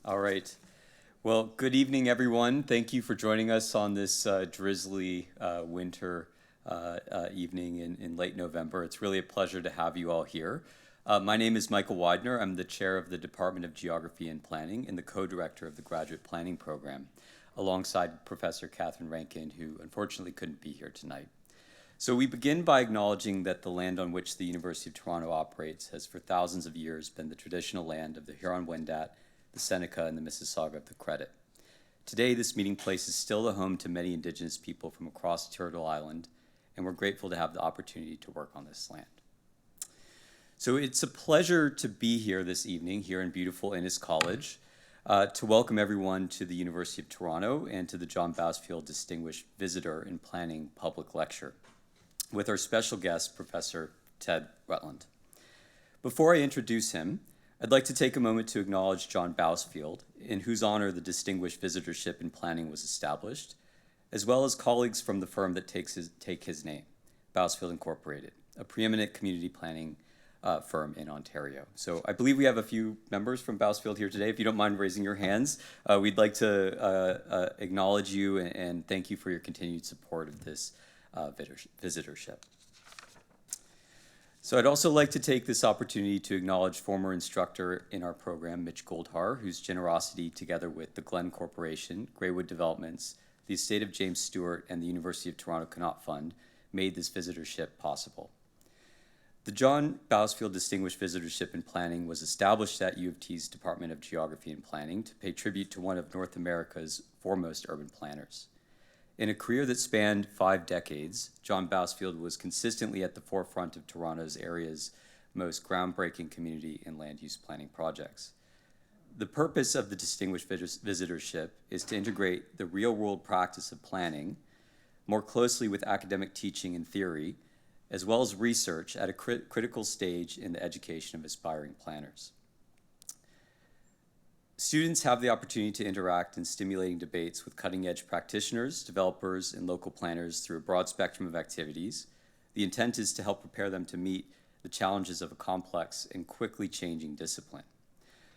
All right. Well, good evening, everyone. Thank you for joining us on this drizzly winter evening in late November. It's really a pleasure to have you all here. My name is Michael Widener. I'm the chair of the Department of Geography and Planning and the co-director of the Graduate Planning Program, alongside Professor Catherine Rankin, who unfortunately couldn't be here tonight. So we begin by acknowledging that the land on which the University of Toronto operates has for thousands of years been the traditional land of the Huron-Wendat, the Seneca, and the Mississauga of the Credit. Today, this meeting place is still the home to many Indigenous people from across Turtle Island, and we're grateful to have the opportunity to work on this land. So it's a pleasure to be here this evening, here in beautiful Innis College, to welcome everyone to the University of Toronto and to the John Bousfield Distinguished Visitor in Planning Public Lecture, with our special guest, Professor Ted Rutland. Before I introduce him, I'd like to take a moment to acknowledge John Bousfield, in whose honor the Distinguished Visitorship in Planning was established, as well as colleagues from the firm that take his name, Bousfield Incorporated, a preeminent community planning firm in Ontario. So I believe we have a few members from Bousfield here today. If you don't mind raising your hands, we'd like to acknowledge you and thank you for your continued support of this visitorship. So I'd also like to take this opportunity to acknowledge former instructor in our program, Mitch Goldhar, whose generosity, together with the Glen Corporation, Greywood Developments, the estate of James Stewart, and the University of Toronto Connaught Fund, made this visitorship possible. The John Bousfield Distinguished Visitorship in Planning was established at U of T's Department of Geography and Planning to pay tribute to one of North America's foremost urban planners. In a career that spanned 5 decades, John Bousfield was consistently at the forefront of Toronto's area's most groundbreaking community and land use planning projects. The purpose of the Distinguished Visitorship is to integrate the real-world practice of planning more closely with academic teaching and theory, as well as research at a critical stage in the education of aspiring planners. Students have the opportunity to interact in stimulating debates with cutting-edge practitioners, developers, and local planners through a broad spectrum of activities. The intent is to help prepare them to meet the challenges of a complex and quickly changing discipline.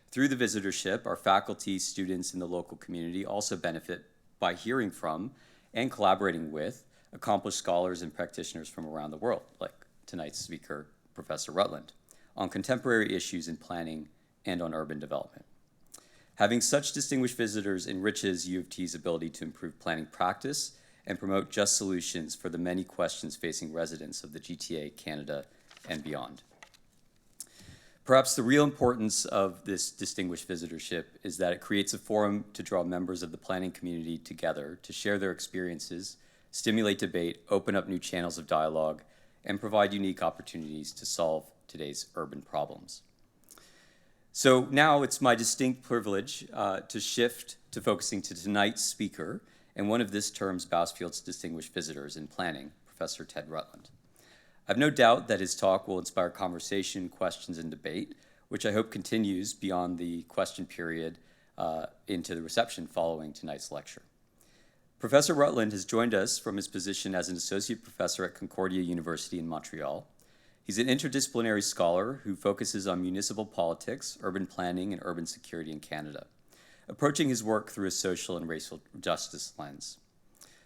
Through the visitorship, our faculty, students, and the local community also benefit by hearing from and collaborating with accomplished scholars and practitioners from around the world, like tonight's speaker, Professor Rutland, on contemporary issues in planning and on urban development. Having such distinguished visitors enriches U of T's ability to improve planning practice and promote just solutions for the many questions facing residents of the GTA, Canada, and beyond. Perhaps the real importance of this distinguished visitorship is that it creates a forum to draw members of the planning community together to share their experiences, stimulate debate, open up new channels of dialogue, and provide unique opportunities to solve today's urban problems. So now it's my distinct privilege to shift to focusing to tonight's speaker and one of this term's Bousfield's distinguished visitors in planning, Professor Ted Rutland. I've no doubt that his talk will inspire conversation, questions, and debate, which I hope continues beyond the question period into the reception following tonight's lecture. Professor Rutland has joined us from his position as an associate professor at Concordia University in Montreal. He's an interdisciplinary scholar who focuses on municipal politics, urban planning, and urban security in Canada, approaching his work through a social and racial justice lens.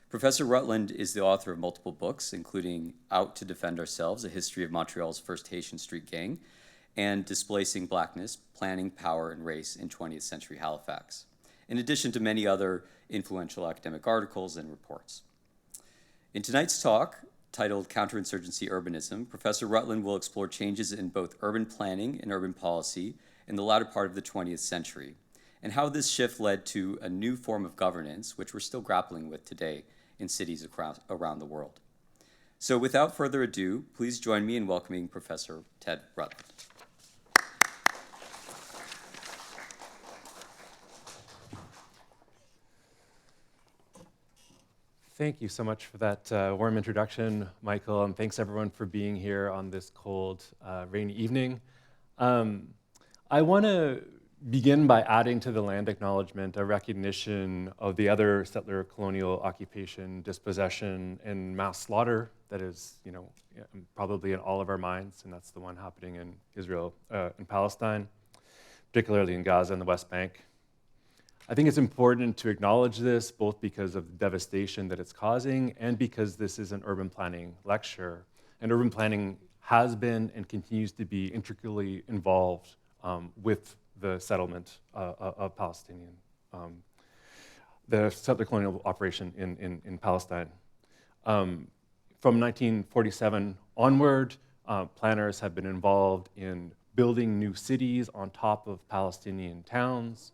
Professor Rutland is the author of multiple books, including Out to Defend Ourselves, A History of Montreal's First Haitian Street Gang, and Displacing Blackness, Planning, Power, and Race in 20th Century Halifax, in addition to many other influential academic articles and reports. In tonight's talk, titled Counter-Insurgency Urbanism, Professor Rutland will explore changes in both urban planning and urban policy in the latter part of the 20th century, and how this shift led to a new form of governance, which we're still grappling with today in cities around the world. So without further ado, please join me in welcoming Professor Ted Rutland. Thank you so much for that warm introduction, Michael, and thanks everyone for being here on this cold, rainy evening. I want to begin by adding to the land acknowledgement a recognition of the other settler colonial occupation, dispossession, and mass slaughter that is, probably in all of our minds, and that's the one happening in Israel and Palestine, particularly in Gaza and the West Bank. I think it's important to acknowledge this, both because of the devastation that it's causing and because this is an urban planning lecture. And urban planning has been and continues to be intricately involved with the settlement of Palestinian, the settler colonial operation in Palestine. From 1947 onward, planners have been involved in building new cities on top of Palestinian towns.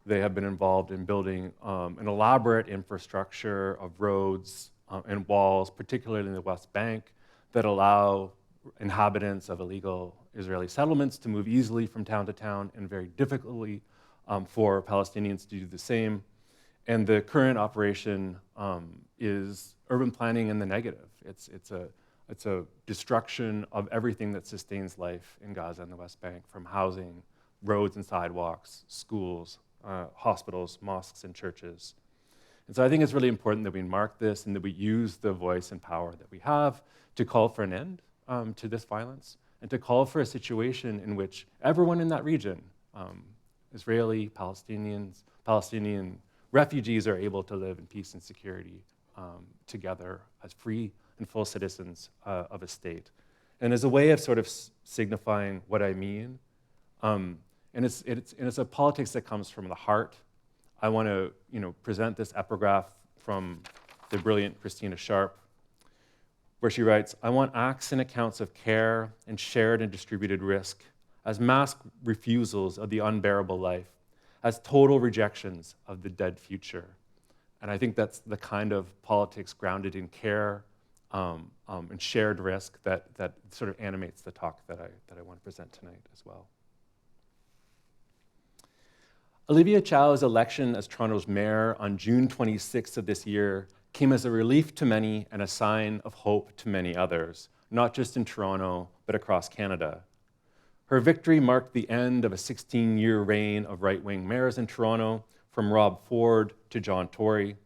They have been involved in building an elaborate infrastructure of roads and walls, particularly in the West Bank, that allow inhabitants of illegal Israeli settlements to move easily from town to town and very difficultly for Palestinians to do the same. And the current operation is urban planning in the negative. It's a destruction of everything that sustains life in Gaza and the West Bank, from housing, roads and sidewalks, schools, hospitals, mosques, and churches. And so I think it's really important that we mark this and that we use the voice and power that we have to call for an end to this violence and to call for a situation in which everyone in that region, Israeli, Palestinians, Palestinian refugees, are able to live in peace and security together as free and full citizens of a state. And as a way of sort of signifying what I mean, and it's a politics that comes from the heart. I want to present this epigraph from the brilliant Christina Sharp, where she writes, "I want acts and accounts of care and shared and distributed risk as mass refusals of the unbearable life, as total rejections of the dead future." And I think that's the kind of politics grounded in care and shared risk that sort of animates the talk that I want to present tonight as well. Olivia Chow's election as Toronto's mayor on June 26th of this year came as a relief to many and a sign of hope to many others, not just in Toronto, but across Canada. Her victory marked the end of a 16-year reign of right-wing mayors in Toronto, from Rob Ford to John Tory,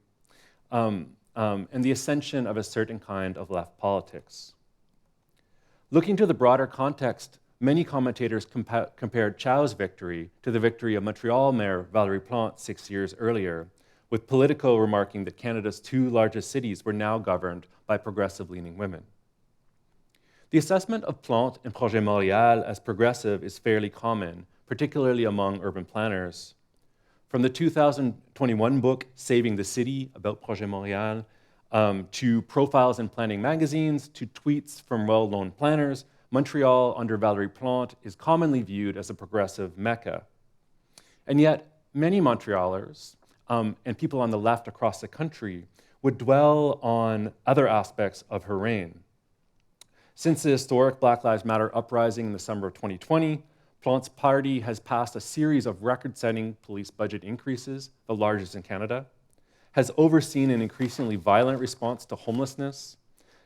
and the ascension of a certain kind of left politics. Looking to the broader context, many commentators compared Chow's victory to the victory of Montreal Mayor Valérie Plante 6 years earlier, with Politico remarking that Canada's two largest cities were now governed by progressive-leaning women. The assessment of Plante and Projet Montréal as progressive is fairly common, particularly among urban planners. From the 2021 book, Saving the City, about Projet Montréal, to profiles in planning magazines, to tweets from well-known planners, Montreal under Valérie Plante is commonly viewed as a progressive mecca. And yet, many Montrealers and people on the left across the country would dwell on other aspects of her reign. Since the historic Black Lives Matter uprising in the summer of 2020, Plante's party has passed a series of record-setting police budget increases, the largest in Canada, has overseen an increasingly violent response to homelessness,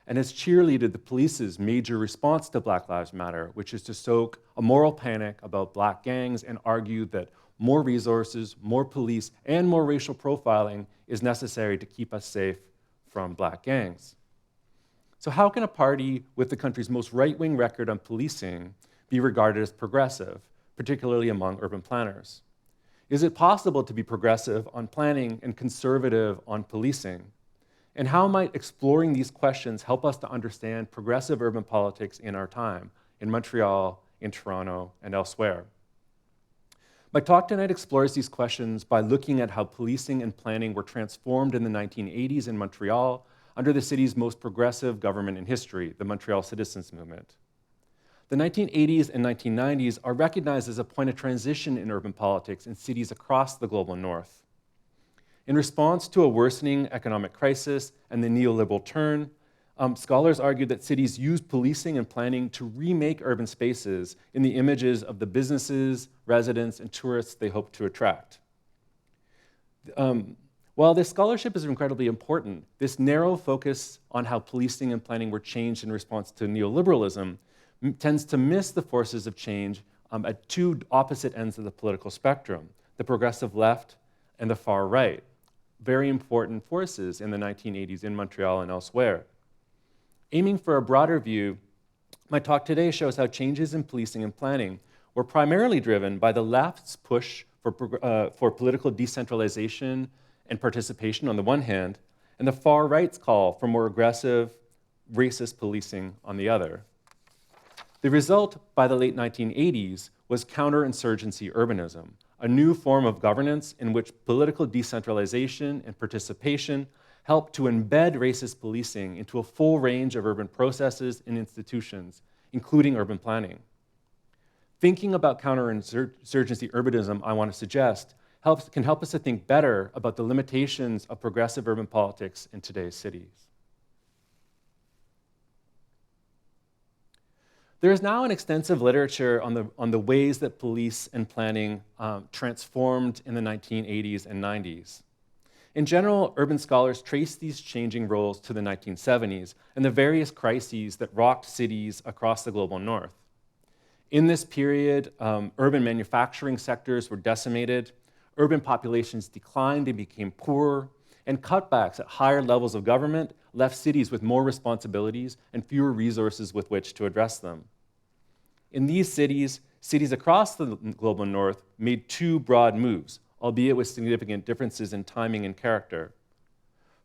and has cheerleaded the police's major response to Black Lives Matter, which is to stoke a moral panic about Black gangs and argue that more resources, more police, and more racial profiling is necessary to keep us safe from Black gangs. So how can a party with the country's most right-wing record on policing be regarded as progressive, particularly among urban planners? Is it possible to be progressive on planning and conservative on policing? And how might exploring these questions help us to understand progressive urban politics in our time, in Montreal, in Toronto, and elsewhere? My talk tonight explores these questions by looking at how policing and planning were transformed in the 1980s in Montreal under the city's most progressive government in history, the Montreal Citizens Movement. The 1980s and 1990s are recognized as a point of transition in urban politics in cities across the global north. In response to a worsening economic crisis and the neoliberal turn, scholars argue that cities used policing and planning to remake urban spaces in the images of the businesses, residents, and tourists they hoped to attract. While this scholarship is incredibly important, this narrow focus on how policing and planning were changed in response to neoliberalism tends to miss the forces of change at two opposite ends of the political spectrum, the progressive left and the far right, very important forces in the 1980s in Montreal and elsewhere. Aiming for a broader view, my talk today shows how changes in policing and planning were primarily driven by the left's push for political decentralization and participation on the one hand, and the far right's call for more aggressive, racist policing on the other. The result by the late 1980s was counter-insurgency urbanism, a new form of governance in which political decentralization and participation helped to embed racist policing into a full range of urban processes and institutions, including urban planning. Thinking about counter-insurgency urbanism, I want to suggest, can help us to think better about the limitations of progressive urban politics in today's cities. There is now an extensive literature on the ways that police and planning transformed in the 1980s and 90s. In general, urban scholars trace these changing roles to the 1970s and the various crises that rocked cities across the global north. In this period, urban manufacturing sectors were decimated, urban populations declined and became poorer, and cutbacks at higher levels of government left cities with more responsibilities and fewer resources with which to address them. In these cities, cities across the global north made two broad moves, albeit with significant differences in timing and character.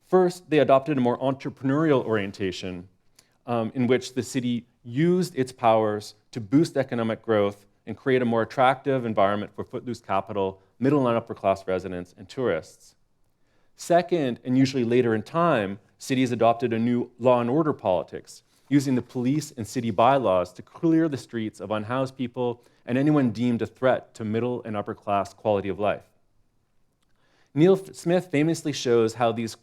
First, they adopted a more entrepreneurial orientation in which the city used its powers to boost economic growth and create a more attractive environment for footloose capital, middle and upper class residents, and tourists. Second, and usually later in time, cities adopted a new law and order politics, using the police and city bylaws to clear the streets of unhoused people and anyone deemed a threat to middle and upper class quality of life. Neil Smith famously shows how these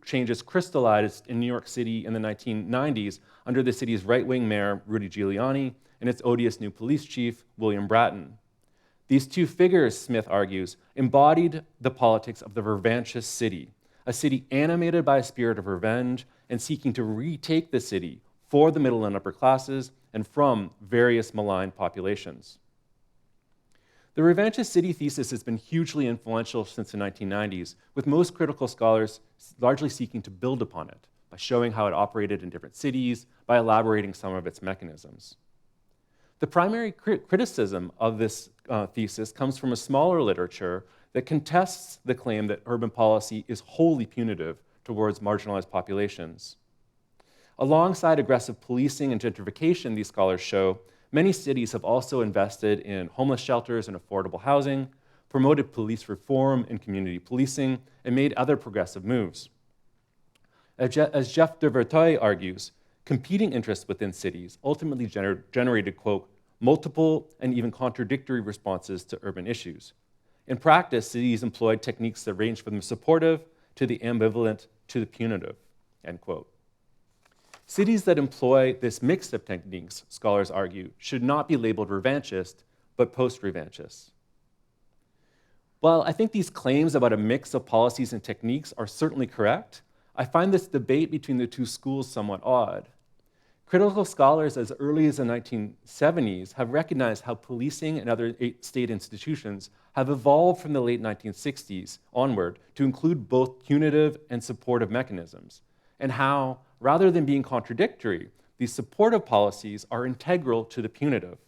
changes crystallized in New York City in the 1990s under the city's right-wing mayor, Rudy Giuliani, and its odious new police chief, William Bratton. These two figures, Smith argues, embodied the politics of the revanchist city, a city animated by a spirit of revenge and seeking to retake the city for the middle and upper classes and from various maligned populations. The revanchist city thesis has been hugely influential since the 1990s, with most critical scholars largely seeking to build upon it by showing how it operated in different cities, by elaborating some of its mechanisms. The primary criticism of this thesis comes from a smaller literature that contests the claim that urban policy is wholly punitive towards marginalized populations. Alongside aggressive policing and gentrification, these scholars show, many cities have also invested in homeless shelters and affordable housing, promoted police reform and community policing, and made other progressive moves. As Jeff de Verteuil argues, competing interests within cities ultimately generated, quote, multiple and even contradictory responses to urban issues. In practice, cities employed techniques that range from the supportive to the ambivalent to the punitive, end quote. Cities that employ this mix of techniques, scholars argue, should not be labeled revanchist, but post-revanchist. While I think these claims about a mix of policies and techniques are certainly correct, I find this debate between the two schools somewhat odd. Critical scholars as early as the 1970s have recognized how policing and other state institutions have evolved from the late 1960s onward to include both punitive and supportive mechanisms, and how, rather than being contradictory, these supportive policies are integral to the punitive.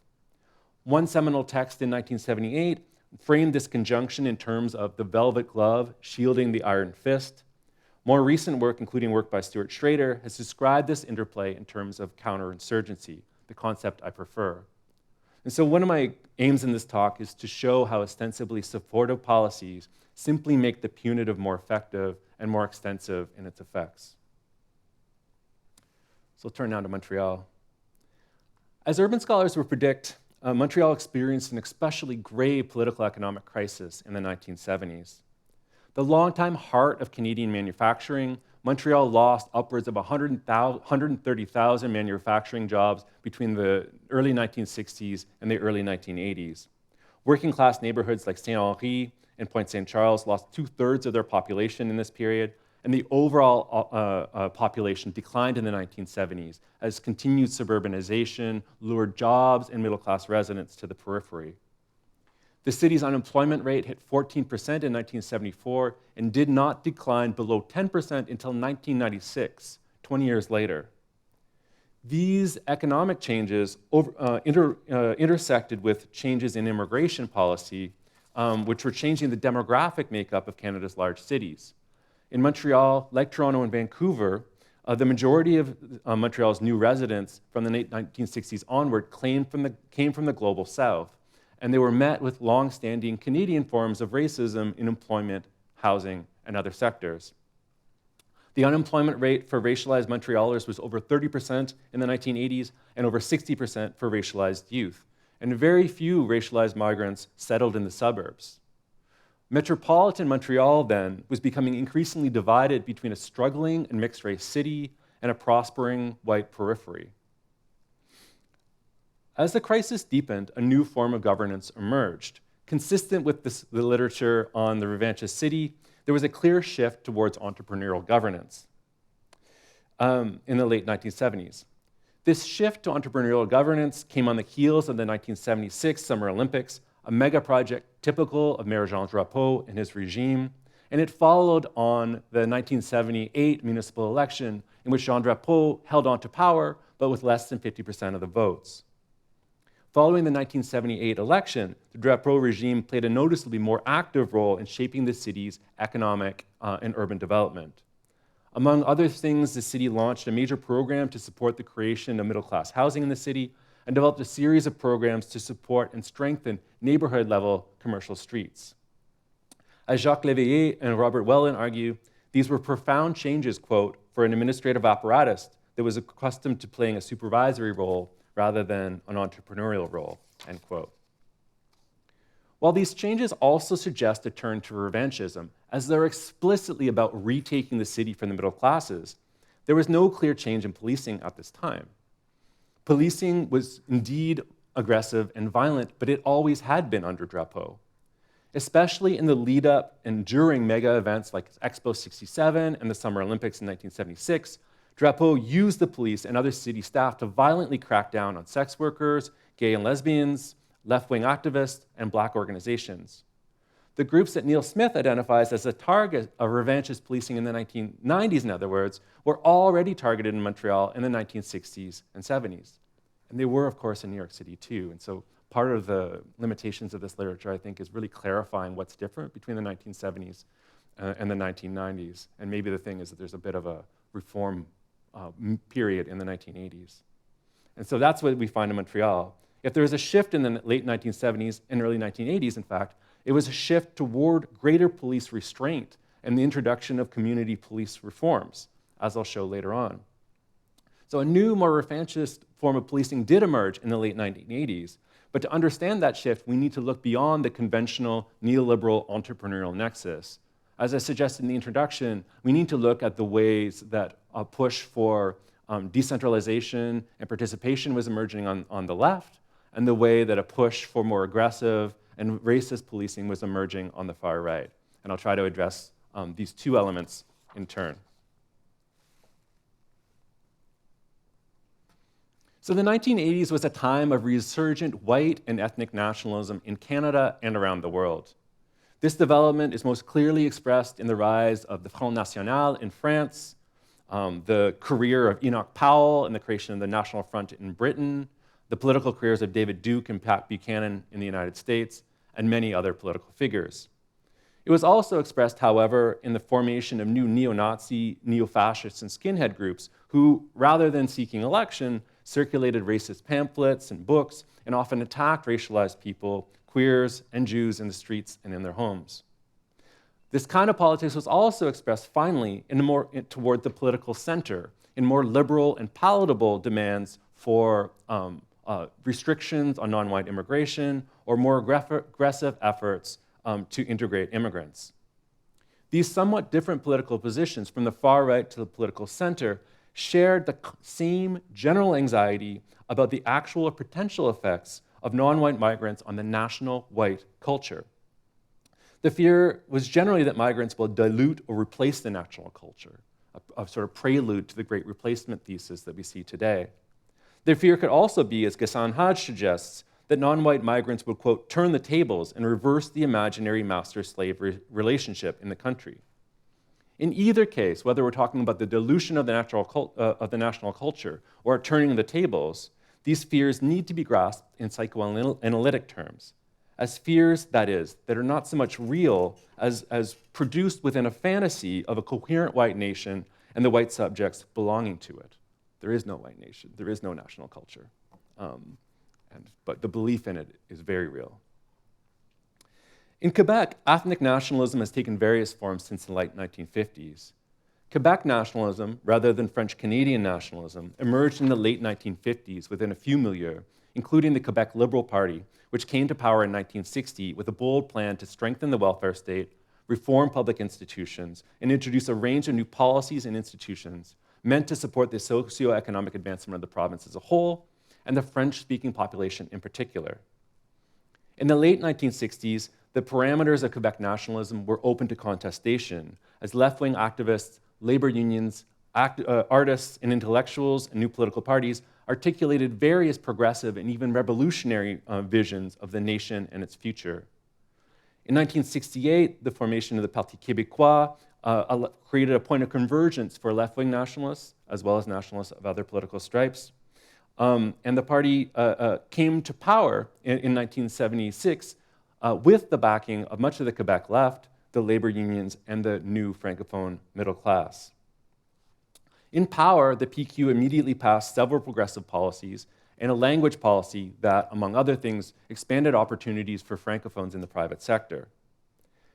One seminal text in 1978 framed this conjunction in terms of the velvet glove shielding the iron fist. More recent work, including work by Stuart Schrader, has described this interplay in terms of counterinsurgency, the concept I prefer. And so one of my aims in this talk is to show how ostensibly supportive policies simply make the punitive more effective and more extensive in its effects. So we'll turn now to Montreal. As urban scholars would predict, Montreal experienced an especially grave political economic crisis in the 1970s. The longtime heart of Canadian manufacturing, Montreal lost upwards of 130,000 manufacturing jobs between the early 1960s and the early 1980s. Working class neighborhoods like Saint-Henri and Pointe-Saint-Charles lost 2/3 of their population in this period, and the overall population declined in the 1970s as continued suburbanization lured jobs and middle class residents to the periphery. The city's unemployment rate hit 14% in 1974 and did not decline below 10% until 1996, 20 years later. These economic changes intersected with changes in immigration policy, which were changing the demographic makeup of Canada's large cities. In Montreal, like Toronto and Vancouver, the majority of Montreal's new residents from the late 1960s onward came from the global south, and they were met with long-standing Canadian forms of racism in employment, housing, and other sectors. The unemployment rate for racialized Montrealers was over 30% in the 1980s and over 60% for racialized youth, and very few racialized migrants settled in the suburbs. Metropolitan Montreal, then, was becoming increasingly divided between a struggling and mixed-race city and a prospering white periphery. As the crisis deepened, a new form of governance emerged. Consistent with the literature on the revanchist city, there was a clear shift towards entrepreneurial governance in the late 1970s. This shift to entrepreneurial governance came on the heels of the 1976 Summer Olympics, a mega project typical of Mayor Jean Drapeau and his regime, and it followed on the 1978 municipal election in which Jean Drapeau held on to power, but with less than 50% of the votes. Following the 1978 election, the Drapeau regime played a noticeably more active role in shaping the city's economic and urban development. Among other things, the city launched a major program to support the creation of middle-class housing in the city and developed a series of programs to support and strengthen neighborhood-level commercial streets. As Jacques Léveillé and Robert Wellen argue, these were profound changes, quote, for an administrative apparatus that was accustomed to playing a supervisory role rather than an entrepreneurial role, end quote. While these changes also suggest a turn to revanchism, as they're explicitly about retaking the city from the middle classes, there was no clear change in policing at this time. Policing was indeed aggressive and violent, but it always had been under Drapeau. Especially in the lead up and during mega events like Expo 67 and the Summer Olympics in 1976, Drapeau used the police and other city staff to violently crack down on sex workers, gay and lesbians, left-wing activists, and black organizations. The groups that Neil Smith identifies as a target of revanchist policing in the 1990s, in other words, were already targeted in Montreal in the 1960s and 70s. And they were, of course, in New York City, too. And so part of the limitations of this literature, I think, is really clarifying what's different between the 1970s and the 1990s. And maybe the thing is that there's a bit of a reform period in the 1980s. And so that's what we find in Montreal. If there was a shift in the late 1970s and early 1980s, in fact, it was a shift toward greater police restraint and the introduction of community police reforms, as I'll show later on. So a new, more revanchist form of policing did emerge in the late 1980s, but to understand that shift, we need to look beyond the conventional neoliberal entrepreneurial nexus. As I suggested in the introduction, we need to look at the ways that a push for decentralization and participation was emerging on the left, and the way that a push for more aggressive and racist policing was emerging on the far right. And I'll try to address these two elements in turn. So the 1980s was a time of resurgent white and ethnic nationalism in Canada and around the world. This development is most clearly expressed in the rise of the Front National in France, the career of Enoch Powell and the creation of the National Front in Britain, the political careers of David Duke and Pat Buchanan in the United States, and many other political figures. It was also expressed, however, in the formation of new neo-Nazi, neo-fascist, and skinhead groups who, rather than seeking election, circulated racist pamphlets and books and often attacked racialized people, queers, and Jews in the streets and in their homes. This kind of politics was also expressed, finally, toward the political center, in more liberal and palatable demands for restrictions on non-white immigration or more aggressive efforts to integrate immigrants. These somewhat different political positions from the far right to the political center shared the same general anxiety about the actual or potential effects of non-white migrants on the national white culture. The fear was generally that migrants will dilute or replace the national culture, a sort of prelude to the great replacement thesis that we see today. The fear could also be, as Ghassan Haj suggests, that non-white migrants would, quote, turn the tables and reverse the imaginary master-slave relationship in the country. In either case, whether we're talking about the dilution of the national culture or turning the tables, these fears need to be grasped in psychoanalytic terms. as fears, that is, that are not so much real as produced within a fantasy of a coherent white nation and the white subjects belonging to it. There is no white nation, there is no national culture. But the belief in it is very real. In Quebec, ethnic nationalism has taken various forms since the late 1950s. Quebec nationalism, rather than French-Canadian nationalism, emerged in the late 1950s within a few milieux, including the Quebec Liberal Party, which came to power in 1960 with a bold plan to strengthen the welfare state, reform public institutions, and introduce a range of new policies and institutions meant to support the socioeconomic advancement of the province as a whole, and the French-speaking population in particular. In the late 1960s, the parameters of Quebec nationalism were open to contestation, as left-wing activists, labor unions, artists, and intellectuals, and new political parties articulated various progressive and even revolutionary visions of the nation and its future. In 1968, the formation of the Parti Québécois created a point of convergence for left-wing nationalists, as well as nationalists of other political stripes. And the party came to power in 1976 with the backing of much of the Quebec left, the labor unions, and the new Francophone middle class. In power, the PQ immediately passed several progressive policies and a language policy that, among other things, expanded opportunities for Francophones in the private sector.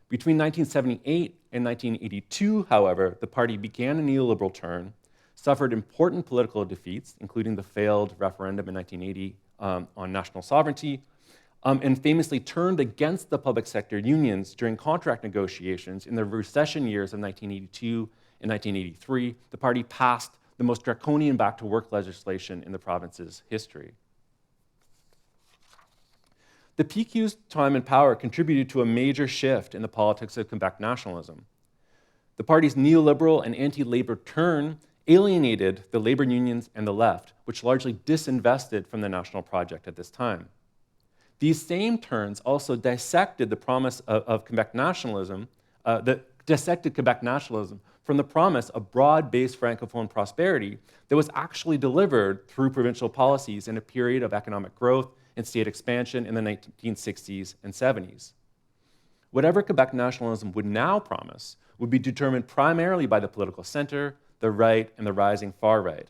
Between 1978 and 1982, however, the party began a neoliberal turn, suffered important political defeats, including the failed referendum in 1980 on national sovereignty, and famously turned against the public sector unions during contract negotiations in the recession years of 1982 and 1983. The party passed the most draconian back-to-work legislation in the province's history. The PQ's time in power contributed to a major shift in the politics of Quebec nationalism. The party's neoliberal and anti-labor turn alienated the labor unions and the left, which largely disinvested from the national project at this time. These same turns also dissected the promise of Quebec nationalism, dissected Quebec nationalism from the promise of broad-based Francophone prosperity that was actually delivered through provincial policies in a period of economic growth and state expansion in the 1960s and 70s. Whatever Quebec nationalism would now promise would be determined primarily by the political center, the right, and the rising far right.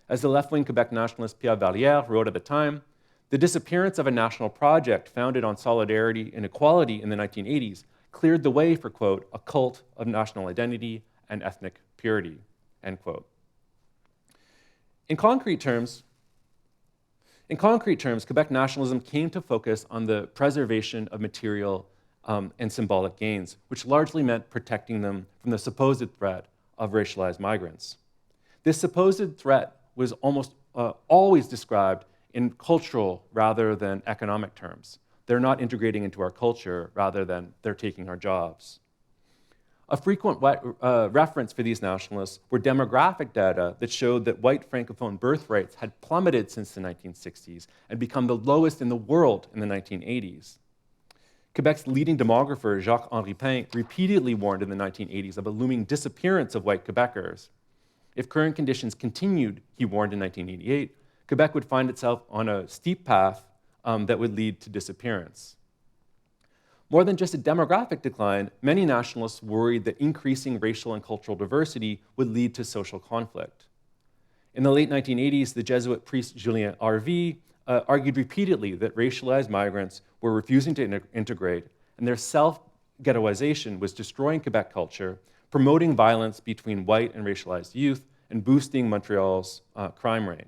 As the left-wing Quebec nationalist Pierre Valliere wrote at the time, the disappearance of a national project founded on solidarity and equality in the 1980s cleared the way for, quote, a cult of national identity and ethnic purity, end quote. In concrete terms, Quebec nationalism came to focus on the preservation of material and symbolic gains, which largely meant protecting them from the supposed threat of racialized migrants. This supposed threat was almost always described in cultural rather than economic terms. They're not integrating into our culture rather than they're taking our jobs. A frequent reference for these nationalists were demographic data that showed that white Francophone birth rates had plummeted since the 1960s and become the lowest in the world in the 1980s. Quebec's leading demographer, Jacques-Henri Pain, repeatedly warned in the 1980s of a looming disappearance of white Quebecers. If current conditions continued, he warned in 1988, Quebec would find itself on a steep path that would lead to disappearance. More than just a demographic decline, many nationalists worried that increasing racial and cultural diversity would lead to social conflict. In the late 1980s, the Jesuit priest Julien Harvey argued repeatedly that racialized migrants were refusing to integrate, and their self-ghettoization was destroying Quebec culture, promoting violence between white and racialized youth, and boosting Montreal's crime rate.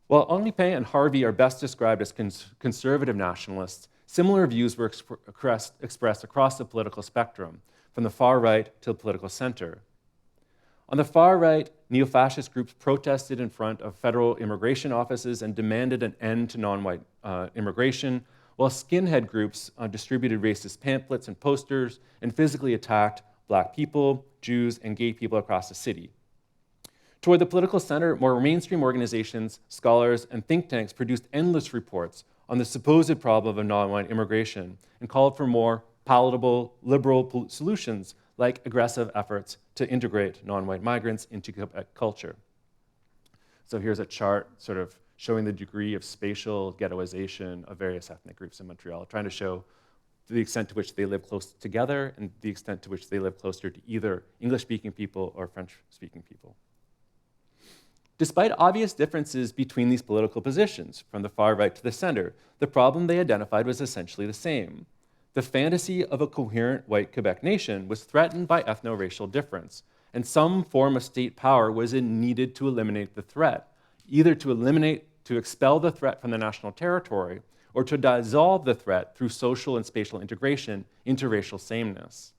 While Henri Pain and Harvey are best described as conservative nationalists, similar views were expressed across the political spectrum, from the far right to the political center. On the far right, neo-fascist groups protested in front of federal immigration offices and demanded an end to non-white immigration, while skinhead groups distributed racist pamphlets and posters and physically attacked Black people, Jews, and gay people across the city. Toward the political center, more mainstream organizations, scholars, and think tanks produced endless reports on the supposed problem of non-white immigration and called for more palatable, liberal solutions like aggressive efforts to integrate non-white migrants into Quebec culture. So here's a chart sort of showing the degree of spatial ghettoization of various ethnic groups in Montreal, trying to show the extent to which they live close together and the extent to which they live closer to either English-speaking people or French-speaking people. Despite obvious differences between these political positions, from the far right to the center, the problem they identified was essentially the same. The fantasy of a coherent white Quebec nation was threatened by ethno-racial difference, and some form of state power was needed to eliminate the threat, either to expel the threat from the national territory, or to dissolve the threat through social and spatial integration into racial sameness.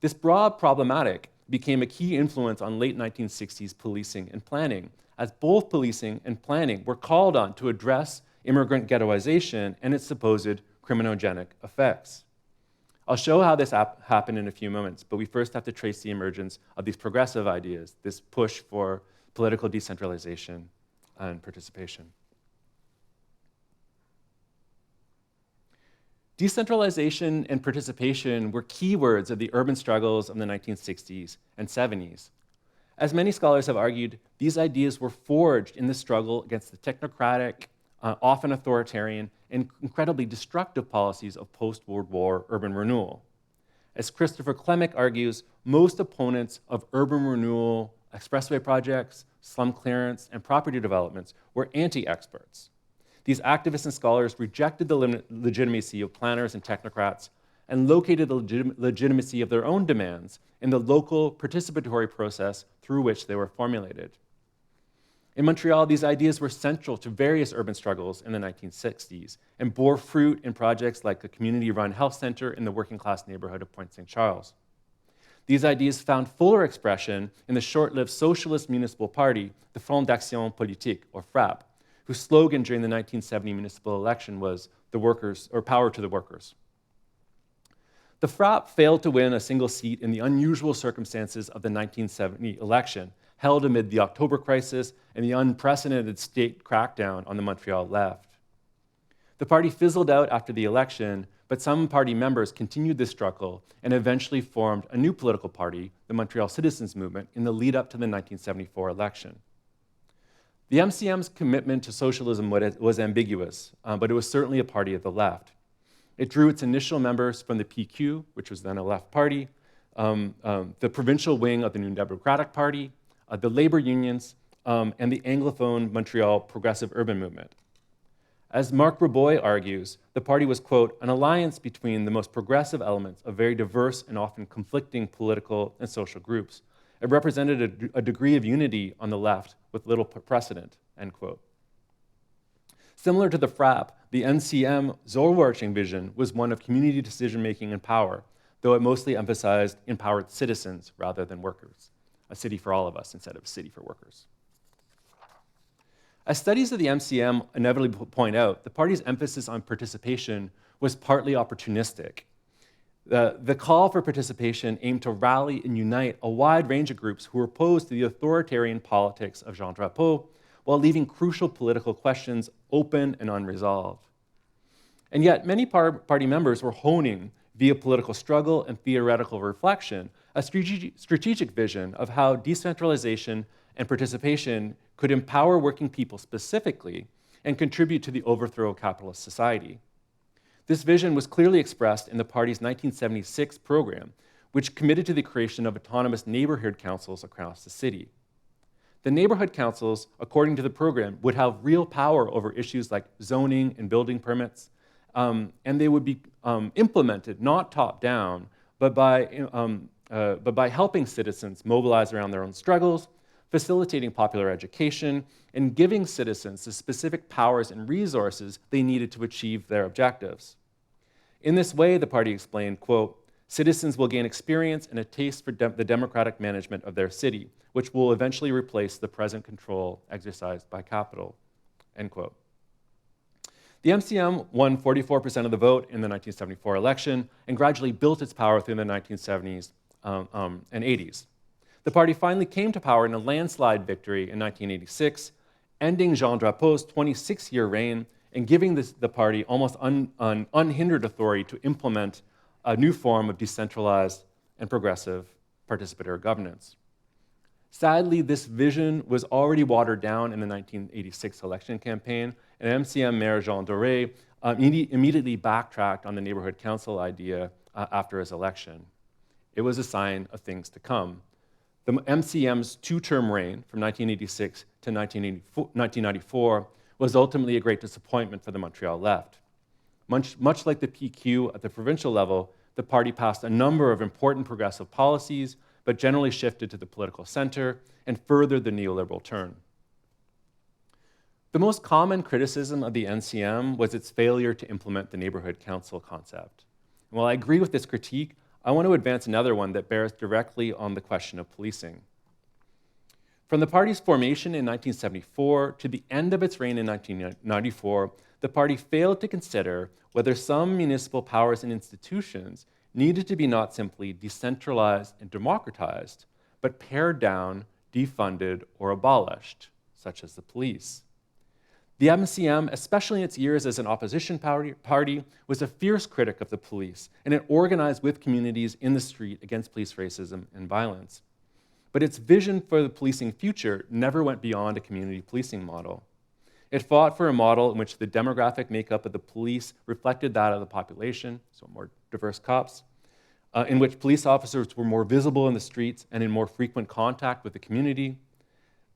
This broad problematic became a key influence on late 1960s policing and planning, as both policing and planning were called on to address immigrant ghettoization and its supposed criminogenic effects. I'll show how this happened in a few moments, but we first have to trace the emergence of these progressive ideas, this push for political decentralization and participation. Decentralization and participation were keywords of the urban struggles of the 1960s and 70s. As many scholars have argued, these ideas were forged in the struggle against the technocratic, often authoritarian, and incredibly destructive policies of post-World War urban renewal. As Christopher Klemick argues, most opponents of urban renewal, expressway projects, slum clearance, and property developments were anti-experts. These activists and scholars rejected the legitimacy of planners and technocrats and located the legitimacy of their own demands in the local participatory process through which they were formulated. In Montreal, these ideas were central to various urban struggles in the 1960s and bore fruit in projects like a community-run health center in the working-class neighborhood of Pointe St. Charles. These ideas found fuller expression in the short-lived Socialist Municipal Party, the Front d'Action Politique, or FRAP, whose slogan during the 1970 municipal election was "the workers," or "power to the workers." The FRAP failed to win a single seat in the unusual circumstances of the 1970 election, held amid the October crisis and the unprecedented state crackdown on the Montreal left. The party fizzled out after the election, but some party members continued this struggle and eventually formed a new political party, the Montreal Citizens Movement, in the lead up to the 1974 election. The MCM's commitment to socialism was ambiguous, but it was certainly a party of the left. It drew its initial members from the PQ, which was then a left party, the provincial wing of the New Democratic Party, the labor unions, and the Anglophone Montreal Progressive Urban Movement. As Marc Raboy argues, the party was, quote, an alliance between the most progressive elements of very diverse and often conflicting political and social groups. It represented a degree of unity on the left with little precedent, end quote. Similar to the FRAP, the NCM's overarching vision was one of community decision-making and power, though it mostly emphasized empowered citizens rather than workers, a city for all of us instead of a city for workers. As studies of the MCM inevitably point out, the party's emphasis on participation was partly opportunistic. The call for participation aimed to rally and unite a wide range of groups who were opposed to the authoritarian politics of Jean Drapeau, while leaving crucial political questions open and unresolved. And yet, many party members were honing, via political struggle and theoretical reflection, a strategic vision of how decentralization and participation could empower working people specifically and contribute to the overthrow of capitalist society. This vision was clearly expressed in the party's 1976 program, which committed to the creation of autonomous neighborhood councils across the city. The neighborhood councils, according to the program, would have real power over issues like zoning and building permits, and they would be implemented not top-down, but by helping citizens mobilize around their own struggles, facilitating popular education, and giving citizens the specific powers and resources they needed to achieve their objectives. In this way, the party explained, quote, citizens will gain experience and a taste for the democratic management of their city, which will eventually replace the present control exercised by capital, end quote. The MCM won 44% of the vote in the 1974 election and gradually built its power through the 1970s and 80s. The party finally came to power in a landslide victory in 1986, ending Jean Drapeau's 26-year reign and giving the party almost unhindered authority to implement a new form of decentralized and progressive participatory governance. Sadly, this vision was already watered down in the 1986 election campaign, and MCM Mayor Jean Doré immediately backtracked on the neighborhood council idea after his election. It was a sign of things to come. The MCM's two-term reign from 1986 to 1994 was ultimately a great disappointment for the Montreal left. Much like the PQ at the provincial level, the party passed a number of important progressive policies, but generally shifted to the political center and furthered the neoliberal turn. The most common criticism of the NCM was its failure to implement the neighborhood council concept. And while I agree with this critique, I want to advance another one that bears directly on the question of policing. From the party's formation in 1974 to the end of its reign in 1994, the party failed to consider whether some municipal powers and institutions needed to be not simply decentralized and democratized, but pared down, defunded, or abolished, such as the police. The MCM, especially in its years as an opposition party, was a fierce critic of the police, and it organized with communities in the street against police racism and violence. But its vision for the policing future never went beyond a community policing model. It fought for a model in which the demographic makeup of the police reflected that of the population, so more diverse cops, in which police officers were more visible in the streets and in more frequent contact with the community,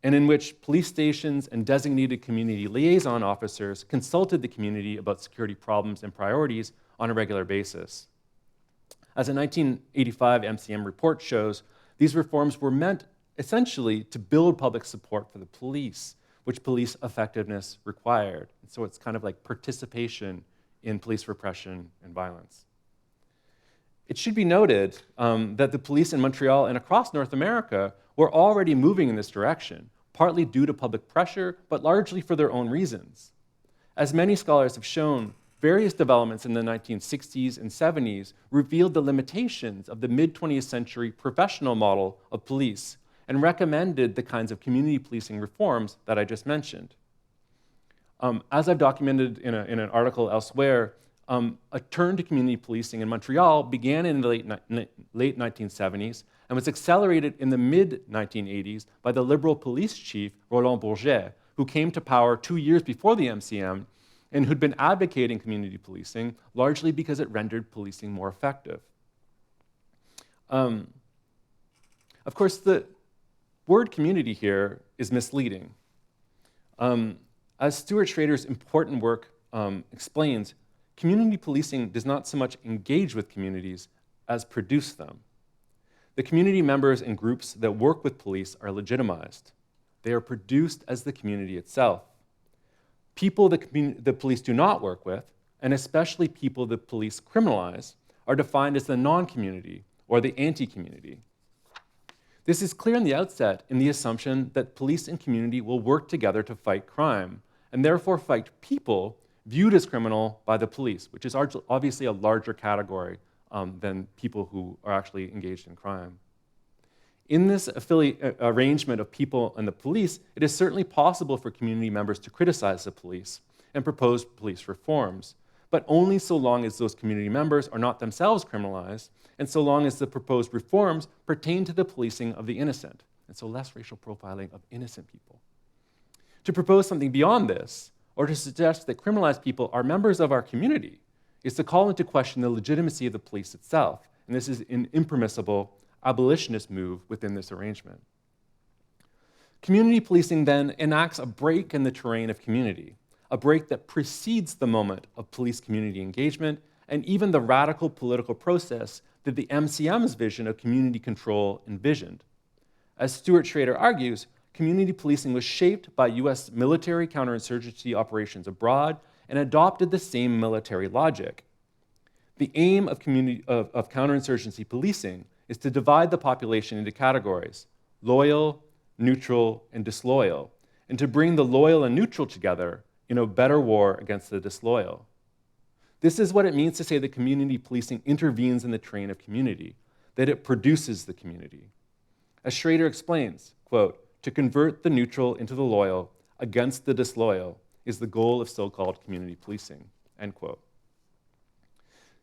and in which police stations and designated community liaison officers consulted the community about security problems and priorities on a regular basis. As a 1985 MCM report shows, these reforms were meant essentially to build public support for the police, which police effectiveness required. And so it's kind of like participation in police repression and violence. It should be noted that the police in Montreal and across North America were already moving in this direction, partly due to public pressure, but largely for their own reasons. As many scholars have shown, various developments in the 1960s and 70s revealed the limitations of the mid-20th century professional model of police and recommended the kinds of community policing reforms that I just mentioned. As I've documented in an article elsewhere, a turn to community policing in Montreal began in the late 1970s and was accelerated in the mid-1980s by the Liberal police chief, Roland Bourget, who came to power 2 years before the MCM and who'd been advocating community policing largely because it rendered policing more effective. Of course, the word community here is misleading. As Stuart Schrader's important work explains, community policing does not so much engage with communities as produce them. The community members and groups that work with police are legitimized. They are produced as the community itself. People the police do not work with, and especially people the police criminalize, are defined as the non-community or the anti-community. This is clear in the outset in the assumption that police and community will work together to fight crime, and therefore fight people viewed as criminal by the police, which is obviously a larger category than people who are actually engaged in crime. In this arrangement of people and the police, it is certainly possible for community members to criticize the police and propose police reforms, but only so long as those community members are not themselves criminalized, and so long as the proposed reforms pertain to the policing of the innocent, and so less racial profiling of innocent people. To propose something beyond this, or to suggest that criminalized people are members of our community, is to call into question the legitimacy of the police itself, and this is an impermissible abolitionist move within this arrangement. Community policing then enacts a break in the terrain of community, a break that precedes the moment of police-community engagement and even the radical political process that the MCM's vision of community control envisioned. As Stuart Schrader argues, community policing was shaped by US military counterinsurgency operations abroad and adopted the same military logic. The aim of counterinsurgency policing is to divide the population into categories: loyal, neutral, and disloyal, and to bring the loyal and neutral together in a better war against the disloyal. This is what it means to say that community policing intervenes in the terrain of community, that it produces the community. As Schrader explains, quote, "To convert the neutral into the loyal against the disloyal is the goal of so-called community policing," end quote.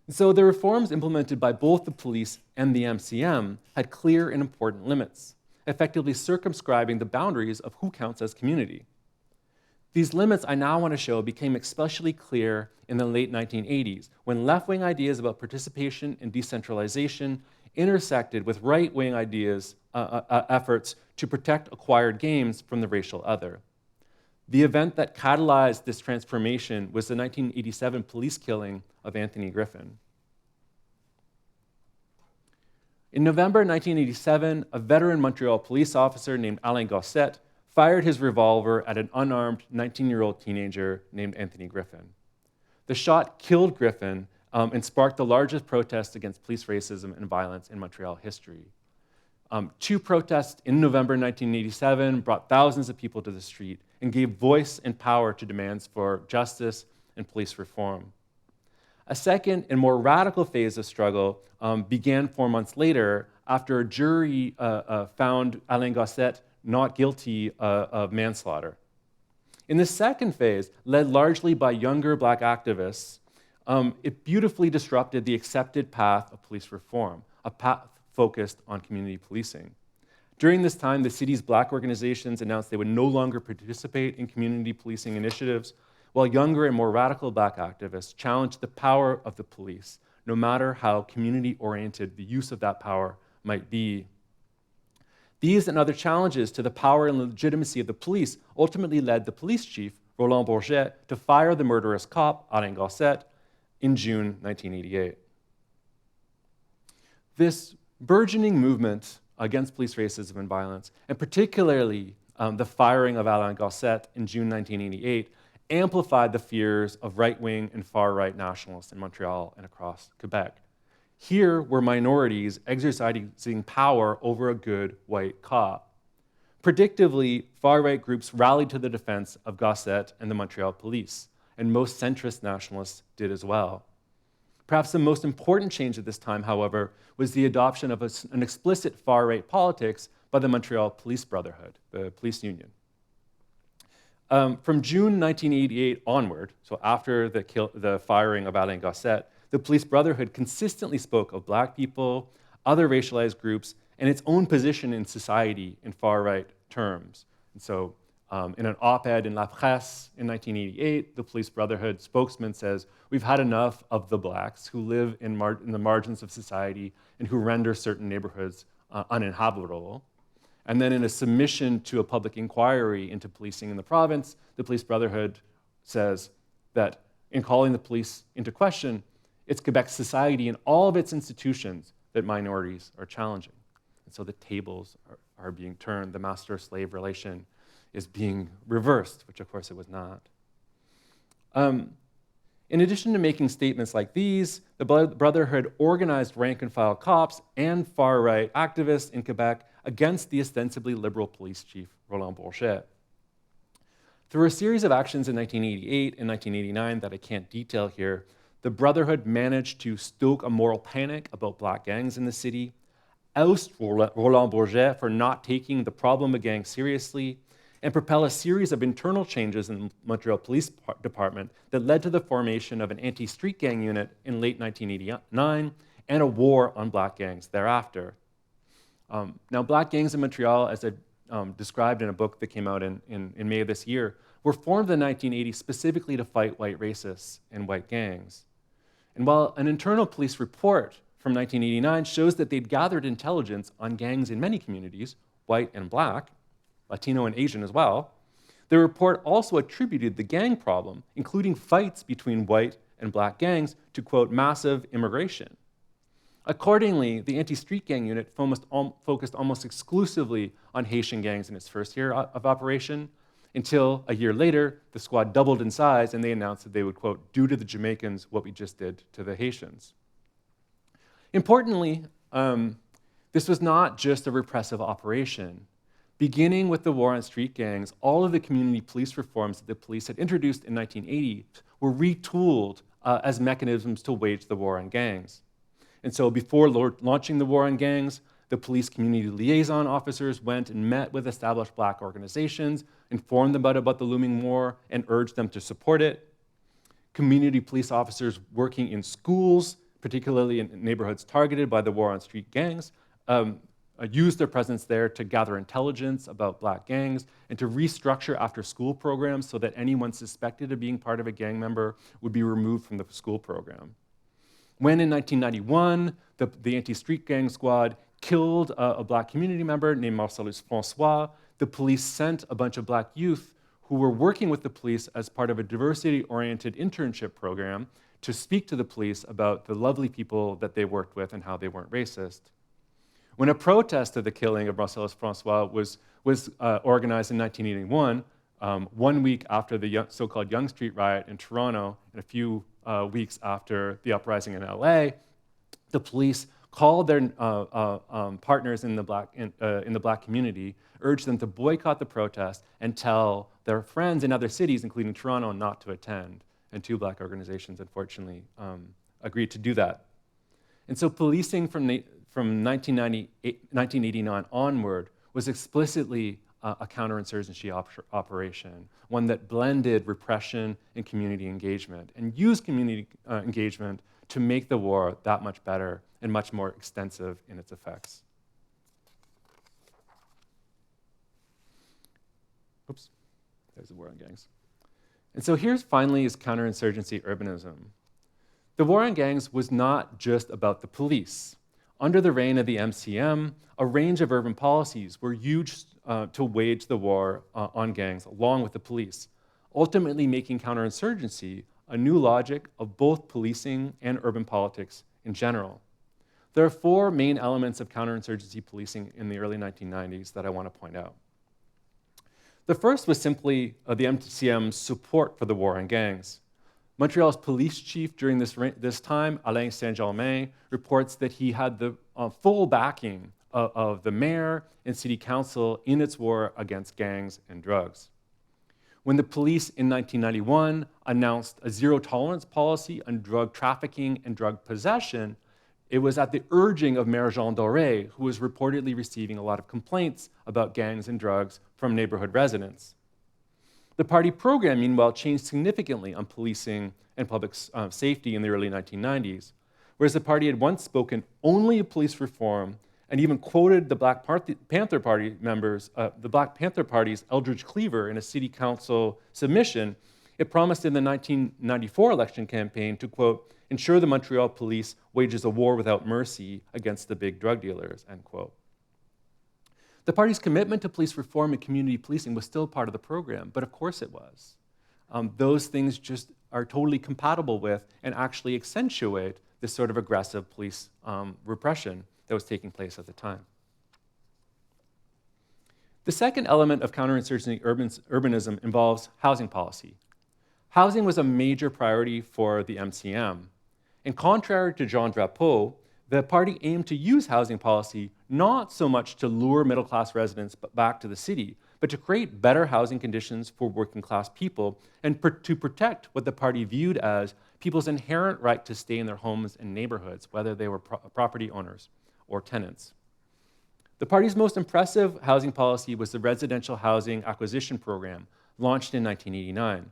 So the reforms implemented by both the police and the MCM had clear and important limits. effectively circumscribing the boundaries of who counts as community. These limits I now want to show became especially clear in the late 1980s, when left-wing ideas about participation and decentralization intersected with right-wing ideas, efforts to protect acquired gains from the racial other. The event that catalyzed this transformation was the 1987 police killing of Anthony Griffin. In November 1987, a veteran Montreal police officer named Alain Gosset fired his revolver at an unarmed 19-year-old teenager named Anthony Griffin. The shot killed Griffin and sparked the largest protest against police racism and violence in Montreal history. Two protests in November 1987 brought thousands of people to the street and gave voice and power to demands for justice and police reform. A second and more radical phase of struggle began 4 months later after a jury found Alain Gosset not guilty of manslaughter. In the second phase, led largely by younger Black activists, it beautifully disrupted the accepted path of police reform, a path focused on community policing. During this time, the city's Black organizations announced they would no longer participate in community policing initiatives, while younger and more radical Black activists challenged the power of the police, no matter how community-oriented the use of that power might be. These and other challenges to the power and legitimacy of the police ultimately led the police chief, Roland Bourget, to fire the murderous cop, Alain Gosset, in June 1988. This burgeoning movement against police racism and violence, and particularly the firing of Alain Gosset in June 1988, amplified the fears of right-wing and far-right nationalists in Montreal and across Quebec. Here were minorities exercising power over a good white cop. Predictably, far-right groups rallied to the defense of Gosset and the Montreal police, and most centrist nationalists did as well. Perhaps the most important change at this time, however, was the adoption of an explicit far-right politics by the Montreal Police Brotherhood, the police union. From June 1988 onward, so after the firing of Alain Gosset, the Police Brotherhood consistently spoke of Black people, other racialized groups, and its own position in society in far-right terms. And so in an op-ed in La Presse in 1988, the Police Brotherhood spokesman says, "We've had enough of the Blacks who live in the margins of society and who render certain neighborhoods uninhabitable." And then in a submission to a public inquiry into policing in the province, the Police Brotherhood says that in calling the police into question, it's Quebec society and all of its institutions that minorities are challenging. And so the tables are being turned. The master-slave relation is being reversed, which of course it was not. In addition to making statements like these, the Brotherhood organized rank-and-file cops and far-right activists in Quebec against the ostensibly liberal police chief, Roland Bourget. Through a series of actions in 1988 and 1989 that I can't detail here, the Brotherhood managed to stoke a moral panic about Black gangs in the city, oust Roland Bourget for not taking the problem of gangs seriously, and propel a series of internal changes in the Montreal Police Department that led to the formation of an anti-street gang unit in late 1989 and a war on Black gangs thereafter. Now, Black gangs in Montreal, as I described in a book that came out in May of this year, were formed in the 1980s specifically to fight white racists and white gangs. And while an internal police report from 1989 shows that they'd gathered intelligence on gangs in many communities, white and Black, Latino and Asian as well, the report also attributed the gang problem, including fights between white and Black gangs, to, quote, massive immigration. Accordingly, the anti-street gang unit focused almost exclusively on Haitian gangs in its first year of operation, until a year later, the squad doubled in size and they announced that they would, quote, do to the Jamaicans what we just did to the Haitians. Importantly, this was not just a repressive operation. Beginning with the war on street gangs, all of the community police reforms that the police had introduced in 1980 were retooled as mechanisms to wage the war on gangs. And so before launching the war on gangs, the police community liaison officers went and met with established Black organizations, informed them about the looming war, and urged them to support it. Community police officers working in schools, particularly in neighborhoods targeted by the war on street gangs, used their presence there to gather intelligence about black gangs and to restructure after-school programs so that anyone suspected of being part of a gang member would be removed from the school program. When in 1991, the anti-street gang squad killed a black community member named Marcellus Francois, the police sent a bunch of black youth who were working with the police as part of a diversity-oriented internship program to speak to the police about the lovely people that they worked with and how they weren't racist. When a protest of the killing of Marcellus Francois was organized in 1981, 1 week after the so-called Yonge Street riot in Toronto, and a few weeks after the uprising in LA, the police called their partners in the black community, urged them to boycott the protest and tell their friends in other cities, including Toronto, not to attend. And 2 black organizations, unfortunately, agreed to do that. And so policing from 1989 onward was explicitly a counterinsurgency operation, one that blended repression and community engagement, and used community engagement to make the war that much better and much more extensive in its effects. Oops, there's the war on gangs. And so here's finally is counterinsurgency urbanism. The war on gangs was not just about the police. Under the reign of the MCM, a range of urban policies were used to wage the war on gangs along with the police, ultimately making counterinsurgency a new logic of both policing and urban politics in general. There are 4 main elements of counterinsurgency policing in the early 1990s that I want to point out. The first was simply the MCM's support for the war on gangs. Montreal's police chief during this time, Alain Saint-Germain, reports that he had the full backing of the mayor and city council in its war against gangs and drugs. When the police in 1991 announced a zero-tolerance policy on drug trafficking and drug possession, it was at the urging of Mayor Jean Doré, who was reportedly receiving a lot of complaints about gangs and drugs from neighborhood residents. The party program, meanwhile, changed significantly on policing and public safety in the early 1990s, whereas the party had once spoken only of police reform and even quoted the Black Panther Party members, the Black Panther Party's Eldridge Cleaver in a city council submission. It promised in the 1994 election campaign to, quote, ensure the Montreal police wages a war without mercy against the big drug dealers, end quote. The party's commitment to police reform and community policing was still part of the program, but of course it was. Those things just are totally compatible with and actually accentuate this sort of aggressive police repression that was taking place at the time. The second element of counterinsurgency urbanism involves housing policy. Housing was a major priority for the MCM. And contrary to Jean Drapeau, the party aimed to use housing policy not so much to lure middle-class residents back to the city, but to create better housing conditions for working-class people and to protect what the party viewed as people's inherent right to stay in their homes and neighborhoods, whether they were property owners or tenants. The party's most impressive housing policy was the residential housing acquisition program, launched in 1989.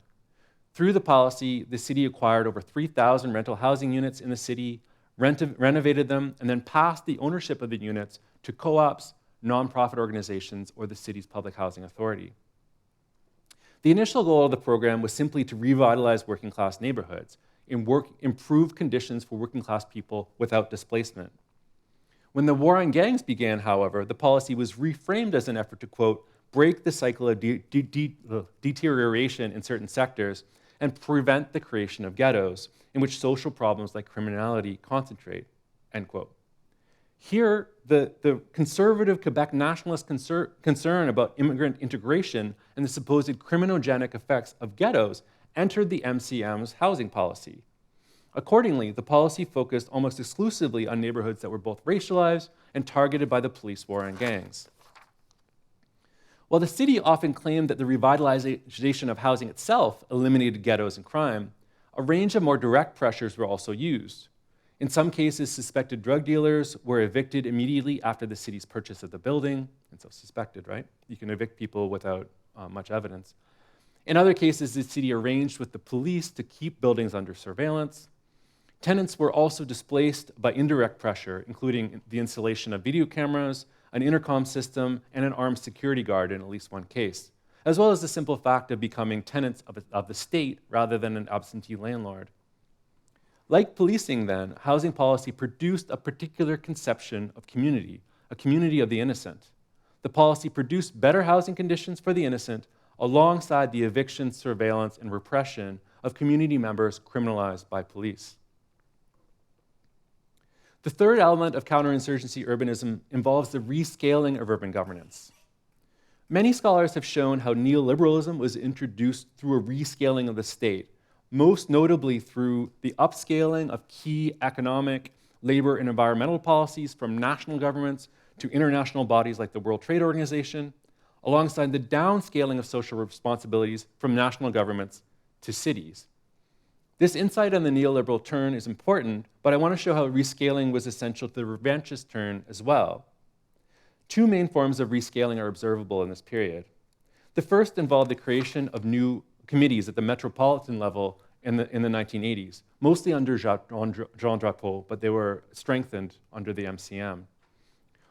Through the policy, the city acquired over 3,000 rental housing units in the city, renovated them, and then passed the ownership of the units to co-ops, nonprofit organizations, or the city's public housing authority. The initial goal of the program was simply to revitalize working-class neighborhoods and improve conditions for working-class people without displacement. When the war on gangs began, however, the policy was reframed as an effort to, quote, break the cycle of deterioration in certain sectors and prevent the creation of ghettos in which social problems like criminality concentrate, end quote. Here, the conservative Quebec nationalist concern about immigrant integration and the supposed criminogenic effects of ghettos entered the MCM's housing policy. Accordingly, the policy focused almost exclusively on neighborhoods that were both racialized and targeted by the police war on gangs. While the city often claimed that the revitalization of housing itself eliminated ghettos and crime, a range of more direct pressures were also used. In some cases, suspected drug dealers were evicted immediately after the city's purchase of the building, and so suspected, right? You can evict people without much evidence. In other cases, the city arranged with the police to keep buildings under surveillance. Tenants were also displaced by indirect pressure, including the installation of video cameras, an intercom system, and an armed security guard in at least one case, as well as the simple fact of becoming tenants of the state rather than an absentee landlord. Like policing then, housing policy produced a particular conception of community, a community of the innocent. The policy produced better housing conditions for the innocent alongside the eviction, surveillance, and repression of community members criminalized by police. The third element of counterinsurgency urbanism involves the rescaling of urban governance. Many scholars have shown how neoliberalism was introduced through a rescaling of the state, most notably through the upscaling of key economic, labor, and environmental policies from national governments to international bodies like the World Trade Organization, alongside the downscaling of social responsibilities from national governments to cities. This insight on the neoliberal turn is important, but I want to show how rescaling was essential to the revanchist turn as well. Two main forms of rescaling are observable in this period. The first involved the creation of new committees at the metropolitan level in the 1980s, mostly under Jean Drapeau, but they were strengthened under the MCM.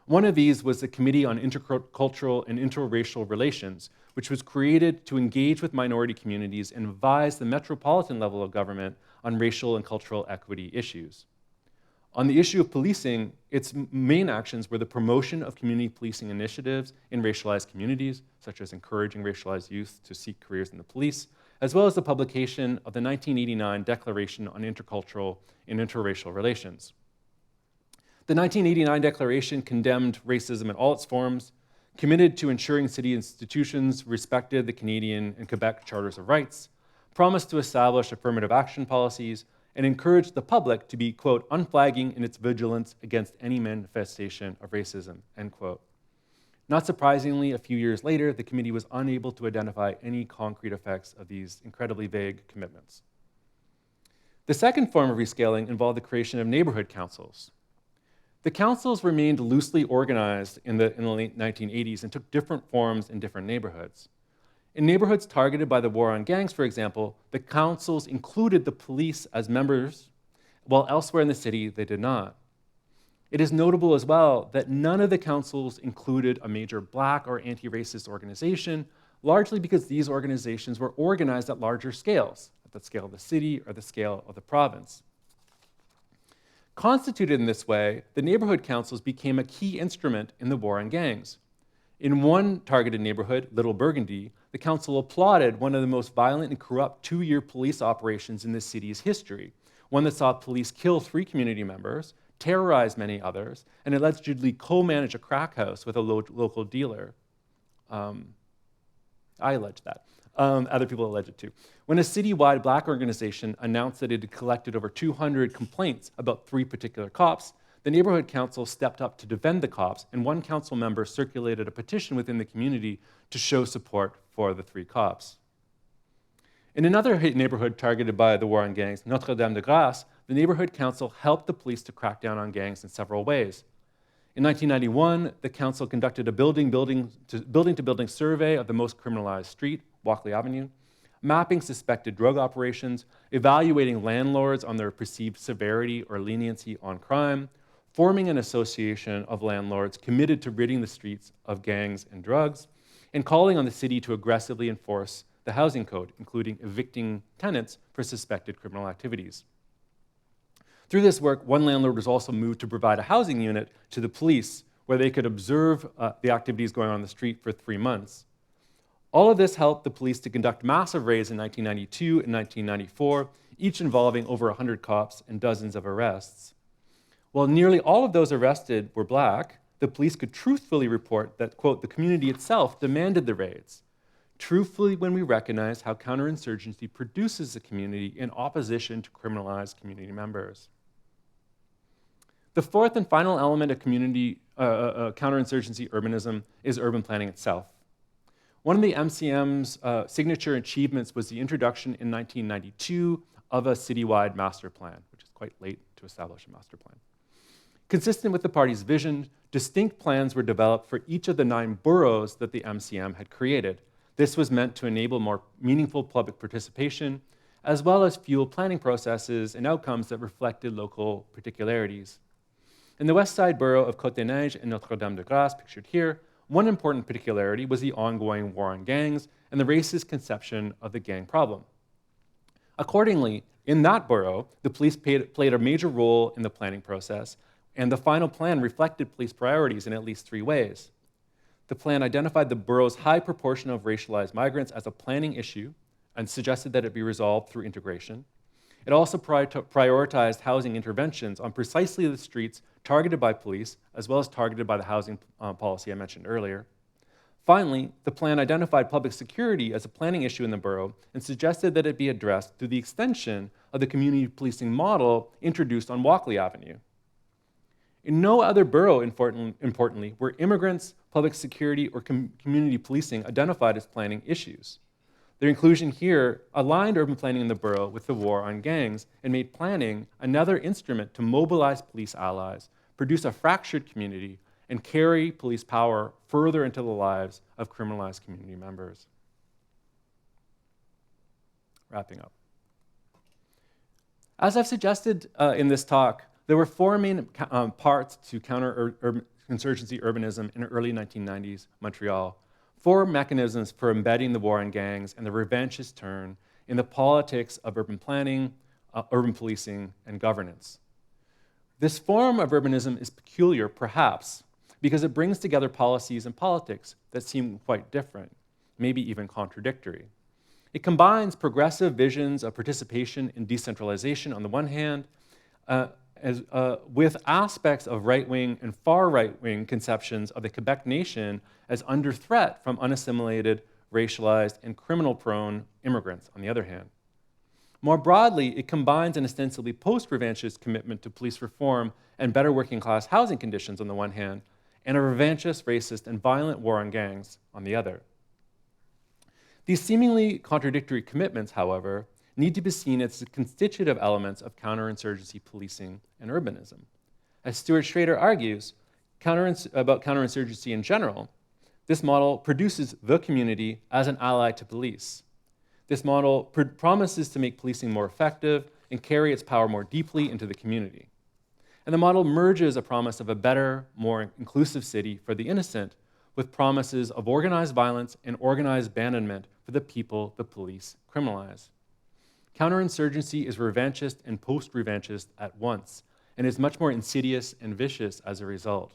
One of these was the Committee on Intercultural and Interracial Relations, which was created to engage with minority communities and advise the metropolitan level of government on racial and cultural equity issues. On the issue of policing, its main actions were the promotion of community policing initiatives in racialized communities, such as encouraging racialized youth to seek careers in the police, as well as the publication of the 1989 Declaration on Intercultural and Interracial Relations. The 1989 Declaration condemned racism in all its forms, committed to ensuring city institutions respected the Canadian and Quebec Charters of Rights, promised to establish affirmative action policies, and encouraged the public to be, quote, unflagging in its vigilance against any manifestation of racism, end quote. Not surprisingly, a few years later, the committee was unable to identify any concrete effects of these incredibly vague commitments. The second form of rescaling involved the creation of neighborhood councils. The councils remained loosely organized in the late 1980s and took different forms in different neighborhoods. In neighborhoods targeted by the war on gangs, for example, the councils included the police as members, while elsewhere in the city they did not. It is notable as well that none of the councils included a major Black or anti-racist organization, largely because these organizations were organized at larger scales, at the scale of the city or the scale of the province. Constituted in this way, the neighborhood councils became a key instrument in the war on gangs. In one targeted neighborhood, Little Burgundy, the council applauded one of the most violent and corrupt two-year police operations in the city's history, one that saw police kill 3 community members, terrorize many others, and allegedly co-manage a crack house with a local dealer. I allege that. Other people allege it too. When a citywide Black organization announced that it had collected over 200 complaints about 3 particular cops, the neighborhood council stepped up to defend the cops, and one council member circulated a petition within the community to show support for the 3 cops. In another neighborhood targeted by the war on gangs, Notre-Dame-de-Grâce, the neighborhood council helped the police to crack down on gangs in several ways. In 1991, the council conducted a building-to-building survey of the most criminalized street, Walkley Avenue, mapping suspected drug operations, evaluating landlords on their perceived severity or leniency on crime, forming an association of landlords committed to ridding the streets of gangs and drugs, and calling on the city to aggressively enforce the housing code, including evicting tenants for suspected criminal activities. Through this work, one landlord was also moved to provide a housing unit to the police where they could observe the activities going on the street for 3 months. All of this helped the police to conduct massive raids in 1992 and 1994, each involving over 100 cops and dozens of arrests. While nearly all of those arrested were Black, the police could truthfully report that, quote, the community itself demanded the raids. Truthfully, when we recognize how counterinsurgency produces a community in opposition to criminalized community members. The fourth and final element of counterinsurgency urbanism is urban planning itself. One of the MCM's signature achievements was the introduction in 1992 of a citywide master plan, which is quite late to establish a master plan. Consistent with the party's vision, distinct plans were developed for each of the 9 boroughs that the MCM had created. This was meant to enable more meaningful public participation, as well as fuel planning processes and outcomes that reflected local particularities. In the west side borough of Côte-des-Neiges and Notre-Dame-de-Grâce, pictured here, one important particularity was the ongoing war on gangs and the racist conception of the gang problem. Accordingly, in that borough, the police played a major role in the planning process, and the final plan reflected police priorities in at least 3 ways. The plan identified the borough's high proportion of racialized migrants as a planning issue and suggested that it be resolved through integration. It also prioritized housing interventions on precisely the streets targeted by police, as well as targeted by the housing policy I mentioned earlier. Finally, the plan identified public security as a planning issue in the borough and suggested that it be addressed through the extension of the community policing model introduced on Walkley Avenue. In no other borough, importantly, were immigrants, public security, or community policing identified as planning issues. Their inclusion here aligned urban planning in the borough with the war on gangs and made planning another instrument to mobilize police allies, produce a fractured community, and carry police power further into the lives of criminalized community members. Wrapping up. As I've suggested in this talk, there were 4 main parts to counter-insurgency urbanism in early 1990s Montreal. 4 mechanisms for embedding the war on gangs and the revanchist turn in the politics of urban planning, urban policing, and governance. This form of urbanism is peculiar, perhaps, because it brings together policies and politics that seem quite different, maybe even contradictory. It combines progressive visions of participation in decentralization on the one hand, with aspects of right-wing and far right-wing conceptions of the Quebec nation as under threat from unassimilated, racialized, and criminal-prone immigrants on the other hand. More broadly, it combines an ostensibly post-revanchist commitment to police reform and better working-class housing conditions on the one hand, and a revanchist, racist, and violent war on gangs on the other. These seemingly contradictory commitments, however, need to be seen as the constitutive elements of counterinsurgency policing and urbanism. As Stuart Schrader argues about counterinsurgency in general, this model produces the community as an ally to police. This model promises to make policing more effective and carry its power more deeply into the community. And the model merges a promise of a better, more inclusive city for the innocent with promises of organized violence and organized abandonment for the people the police criminalize. Counterinsurgency is revanchist and post-revanchist at once, and is much more insidious and vicious as a result.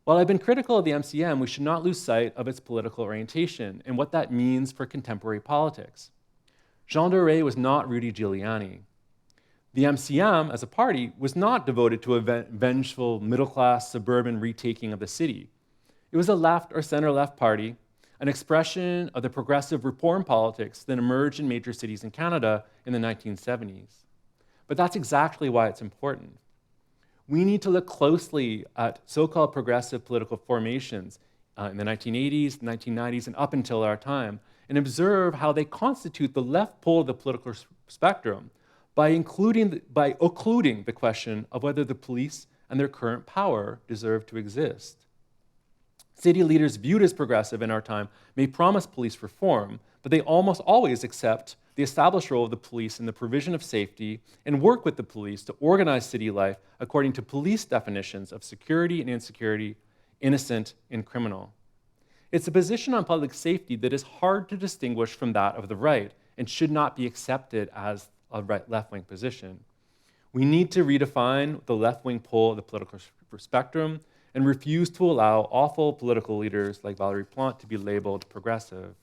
While I've been critical of the MCM, we should not lose sight of its political orientation and what that means for contemporary politics. Jean Doré was not Rudy Giuliani. The MCM, as a party, was not devoted to a vengeful, middle-class, suburban retaking of the city. It was a left or center-left party, an expression of the progressive reform politics that emerged in major cities in Canada in the 1970s. But that's exactly why it's important. We need to look closely at so-called progressive political formations in the 1980s, 1990s, and up until our time, and observe how they constitute the left pole of the political spectrum by occluding the question of whether the police and their current power deserve to exist. City leaders viewed as progressive in our time may promise police reform, but they almost always accept the established role of the police in the provision of safety and work with the police to organize city life according to police definitions of security and insecurity, innocent and criminal. It's a position on public safety that is hard to distinguish from that of the right and should not be accepted as a left-wing position. We need to redefine the left-wing pole of the political spectrum and refuse to allow awful political leaders like Valérie Plante to be labeled progressive.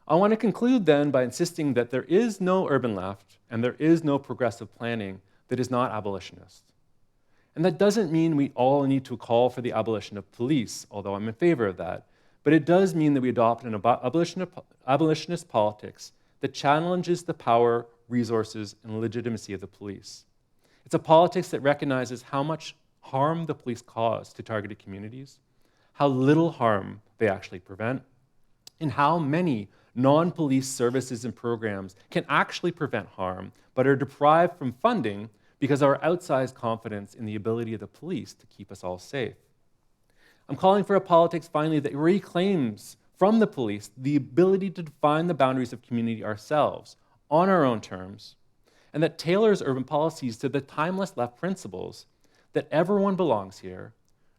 I want to conclude then by insisting that there is no urban left and there is no progressive planning that is not abolitionist. And that doesn't mean we all need to call for the abolition of police, although I'm in favor of that, but it does mean that we adopt an abolitionist politics that challenges the power, resources, and legitimacy of the police. It's a politics that recognizes how much harm the police cause to targeted communities, how little harm they actually prevent, and how many non-police services and programs can actually prevent harm, but are deprived from funding because of our outsized confidence in the ability of the police to keep us all safe. I'm calling for a politics, finally, that reclaims from the police the ability to define the boundaries of community ourselves, on our own terms, and that tailors urban policies to the timeless left principles that everyone belongs here,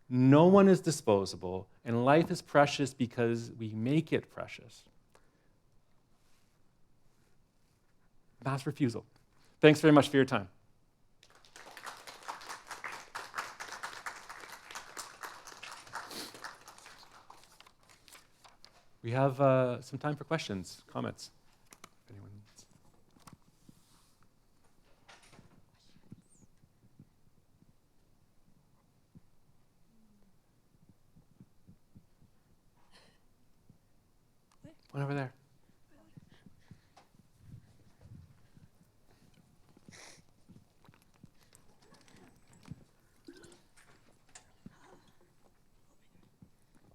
no one is disposable, and life is precious because we make it precious. Mass refusal. Thanks very much for your time. We have some time for questions, comments. If anyone needs. One over there.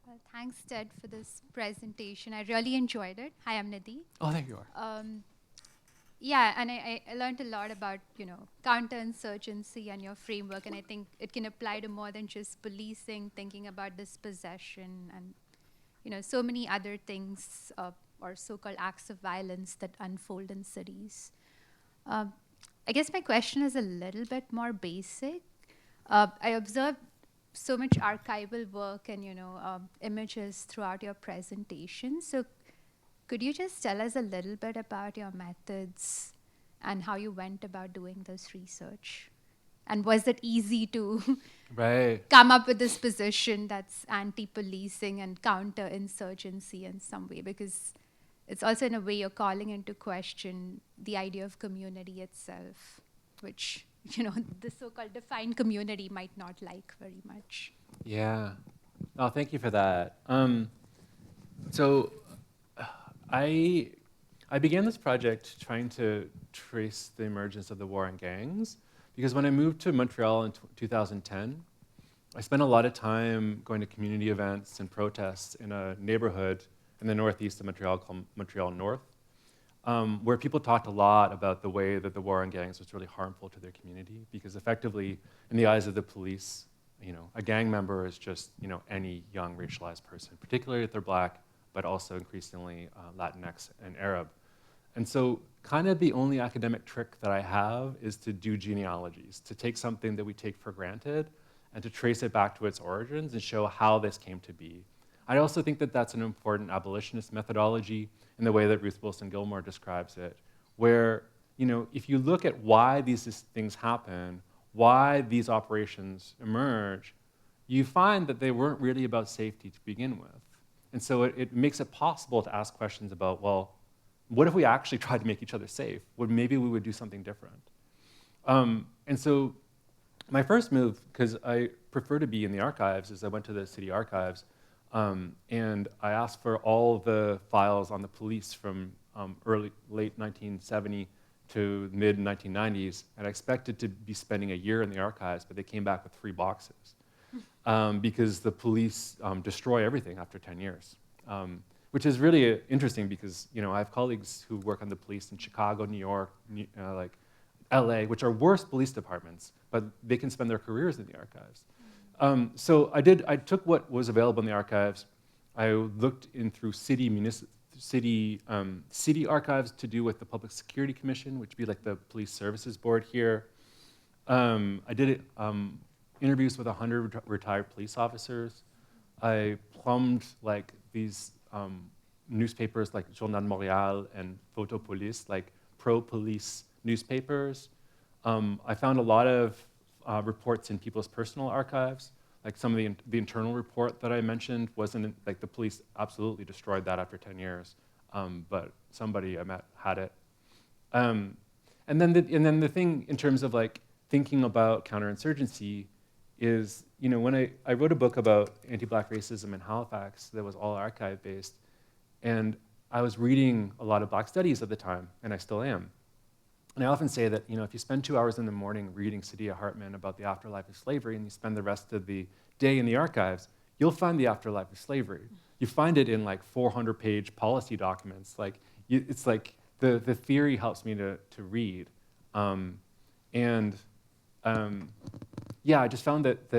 Well, thanks, Ted, for this presentation. I really enjoyed it. Hi, I'm Nidhi. Oh, there you are. Yeah, and I learned a lot about, counterinsurgency and your framework, and I think it can apply to more than just policing, thinking about dispossession and, so many other things or so-called acts of violence that unfold in cities. I guess my question is a little bit more basic. I observed so much archival work and images throughout your presentation. So could you just tell us a little bit about your methods and how you went about doing this research? And was it easy to come up with this position that's anti-policing and counter-insurgency in some way? Because it's also in a way you're calling into question the idea of community itself, which the so-called defined community might not like very much. Yeah. Oh, thank you for that. So I began this project trying to trace the emergence of the war on gangs because when I moved to Montreal in 2010, I spent a lot of time going to community events and protests in a neighborhood in the northeast of Montreal called Montreal North, where people talked a lot about the way that the war on gangs was really harmful to their community because effectively, in the eyes of the police, a gang member is just any young racialized person, particularly if they're black, but also increasingly Latinx and Arab. And so kind of the only academic trick that I have is to do genealogies, to take something that we take for granted and to trace it back to its origins and show how this came to be. I also think that that's an important abolitionist methodology in the way that Ruth Wilson Gilmore describes it, where if you look at why these things happen, why these operations emerge, you find that they weren't really about safety to begin with. And so it makes it possible to ask questions about, well, what if we actually tried to make each other safe? Maybe we would do something different. And so my first move, because I prefer to be in the archives, is I went to the city archives and I asked for all the files on the police from late 1970 to mid 1990s, and I expected to be spending a year in the archives, but they came back with 3 boxes. Because the police destroy everything after 10 years, which is really interesting because I have colleagues who work on the police in Chicago, New York, like LA, which are worse police departments, but they can spend their careers in the archives. So I took what was available in the archives. I looked in through city archives to do with the Public Security Commission, which would be like the Police Services Board here. I did it. Interviews with 100 retired police officers. I plumbed like these newspapers like Journal de Montréal and Photopolis, like pro-police newspapers. I found a lot of reports in people's personal archives. Like some of the internal report that I mentioned wasn't, like the police absolutely destroyed that after 10 years, but somebody I met had it. And then the thing in terms of like thinking about counterinsurgency is, when I wrote a book about anti-Black racism in Halifax that was all archive-based, and I was reading a lot of Black studies at the time, and I still am. And I often say that, if you spend 2 hours in the morning reading Saidiya Hartman about the afterlife of slavery, and you spend the rest of the day in the archives, you'll find the afterlife of slavery. You find it in like 400-page policy documents. It's like the theory helps me to read. Yeah, I just found that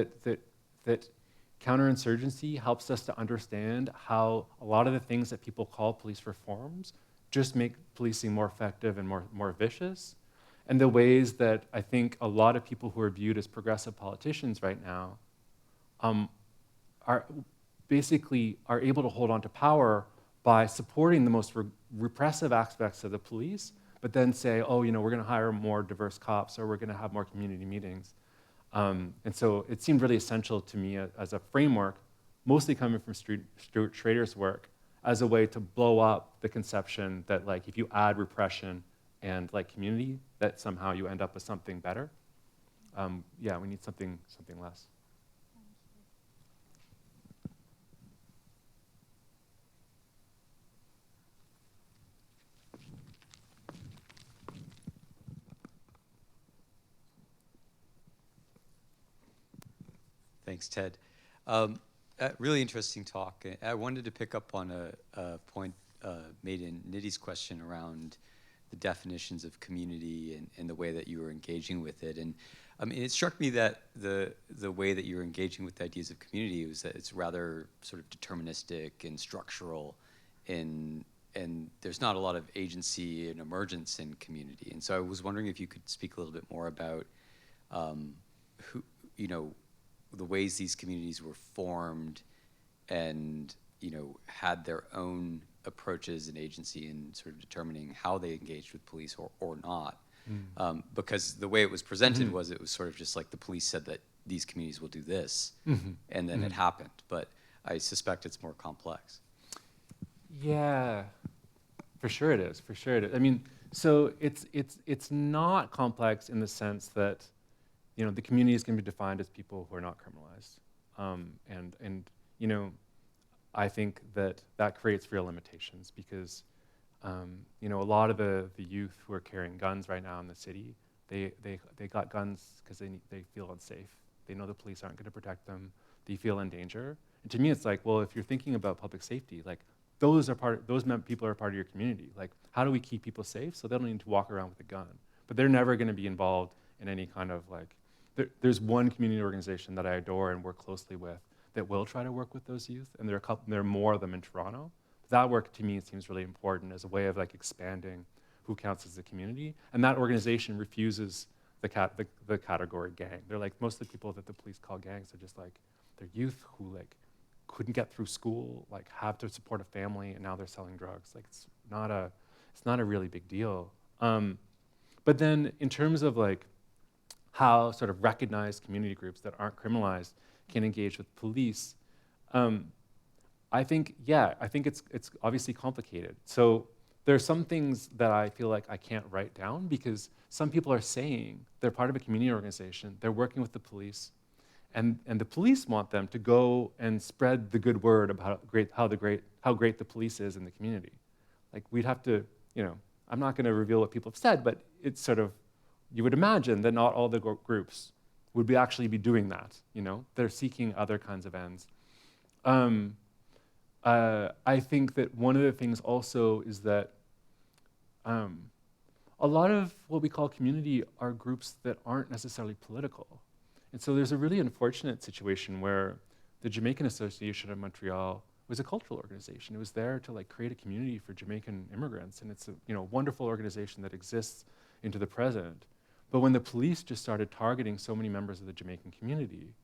counterinsurgency helps us to understand how a lot of the things that people call police reforms just make policing more effective and more vicious. and the ways that I think a lot of people who are viewed as progressive politicians right now are basically are able to hold on to power by supporting the most repressive aspects of the police, but then say, oh, we're going to hire more diverse cops, or we're going to have more community meetings. And so it seemed really essential to me as a framework, mostly coming from Stuart Schrader's work, as a way to blow up the conception that like if you add repression and like community, that somehow you end up with something better. Yeah, we need something less. Thanks, Ted. Really interesting talk. I wanted to pick up on a point made in Nidhi's question around the definitions of community and the way that you were engaging with it. And I mean, it struck me that the way that you were engaging with the ideas of community was that it's rather sort of deterministic and structural, and there's not a lot of agency and emergence in community. And so I was wondering if you could speak a little bit more about who, the ways these communities were formed and, had their own approaches and agency in sort of determining how they engaged with police or not. Because the way it was presented was it was sort of just like the police said that these communities will do this, and then it happened. But I suspect it's more complex. Yeah, for sure it is. For sure it is. I mean, so it's not complex in the sense that the communities can be defined as people who are not criminalized, and I think that creates real limitations because a lot of the youth who are carrying guns right now in the city, they got guns because they feel unsafe. They know the police aren't going to protect them. They feel in danger. And to me, it's like, well, if you're thinking about public safety, like those people are part of your community. Like, how do we keep people safe so they don't need to walk around with a gun? But they're never going to be involved in any kind of like. There's one community organization that I adore and work closely with that will try to work with those youth, and there are more of them in Toronto. That work to me seems really important as a way of like expanding who counts as a community. And that organization refuses the category gang. They're like, most of the people that the police call gangs are just like, they're youth who like couldn't get through school, like have to support a family, and now they're selling drugs. Like it's not a really big deal. But then in terms of like how sort of recognized community groups that aren't criminalized can engage with police, I think it's obviously complicated. So there are some things that I feel like I can't write down because some people are saying they're part of a community organization, they're working with the police, and the police want them to go and spread the good word about how great the police is in the community. Like we'd have to, I'm not going to reveal what people have said, but it's sort of, you would imagine that not all the groups would actually be doing that. They're seeking other kinds of ends. I think that one of the things also is that a lot of what we call community are groups that aren't necessarily political. And so there's a really unfortunate situation where the Jamaican Association of Montreal was a cultural organization. It was there to like create a community for Jamaican immigrants, and it's a wonderful organization that exists into the present. But when the police just started targeting so many members of the Jamaican community,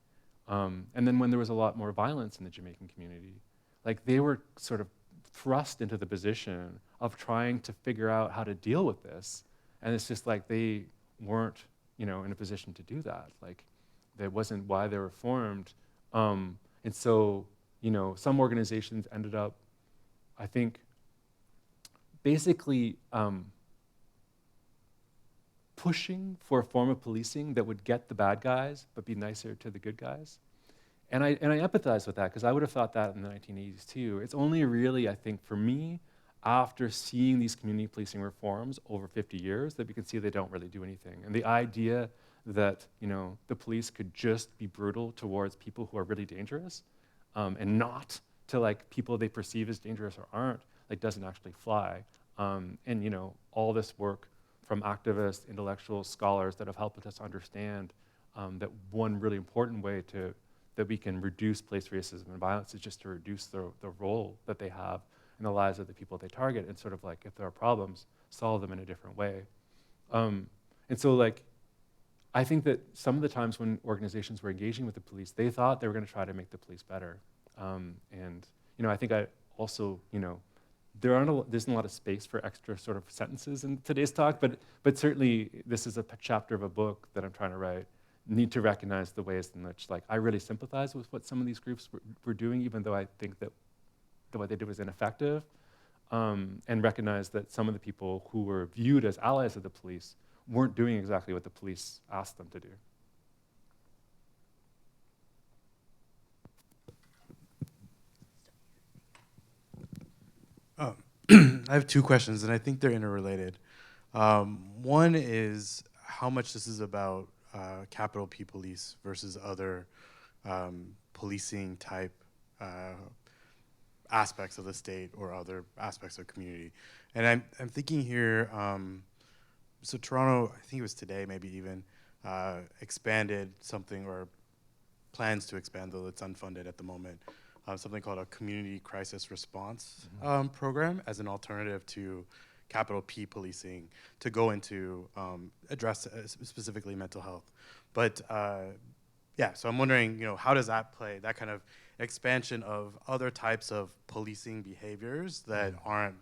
and then when there was a lot more violence in the Jamaican community, like they were sort of thrust into the position of trying to figure out how to deal with this. And it's just like they weren't, in a position to do that. Like that wasn't why they were formed. And so, some organizations ended up, I think, basically pushing for a form of policing that would get the bad guys but be nicer to the good guys. And I empathize with that because I would have thought that in the 1980s too. It's only really, I think, for me, after seeing these community policing reforms over 50 years that we can see they don't really do anything. And the idea that the police could just be brutal towards people who are really dangerous and not to like people they perceive as dangerous or aren't, like doesn't actually fly. And all this work from activists, intellectuals, scholars that have helped us understand that one really important way that we can reduce police racism and violence is just to reduce the role that they have in the lives of the people they target, and sort of like if there are problems, solve them in a different way. And so like, I think that some of the times when organizations were engaging with the police, they thought they were going to try to make the police better. And I think I also, there isn't a lot of space for extra sort of sentences in today's talk, but certainly this is a chapter of a book that I'm trying to write. Need to recognize the ways in which, like, I really sympathize with what some of these groups were doing, even though I think that what they did was ineffective, and recognize that some of the people who were viewed as allies of the police weren't doing exactly what the police asked them to do. I have two questions, and I think they're interrelated. One is how much this is about capital P police versus other policing type aspects of the state or other aspects of community. And I'm thinking here, so Toronto, I think it was today, maybe even, expanded something or plans to expand, though it's unfunded at the moment, something called a community crisis response program as an alternative to capital P policing to go into address specifically mental health. But yeah, so I'm wondering, how does that play, that kind of expansion of other types of policing behaviors that aren't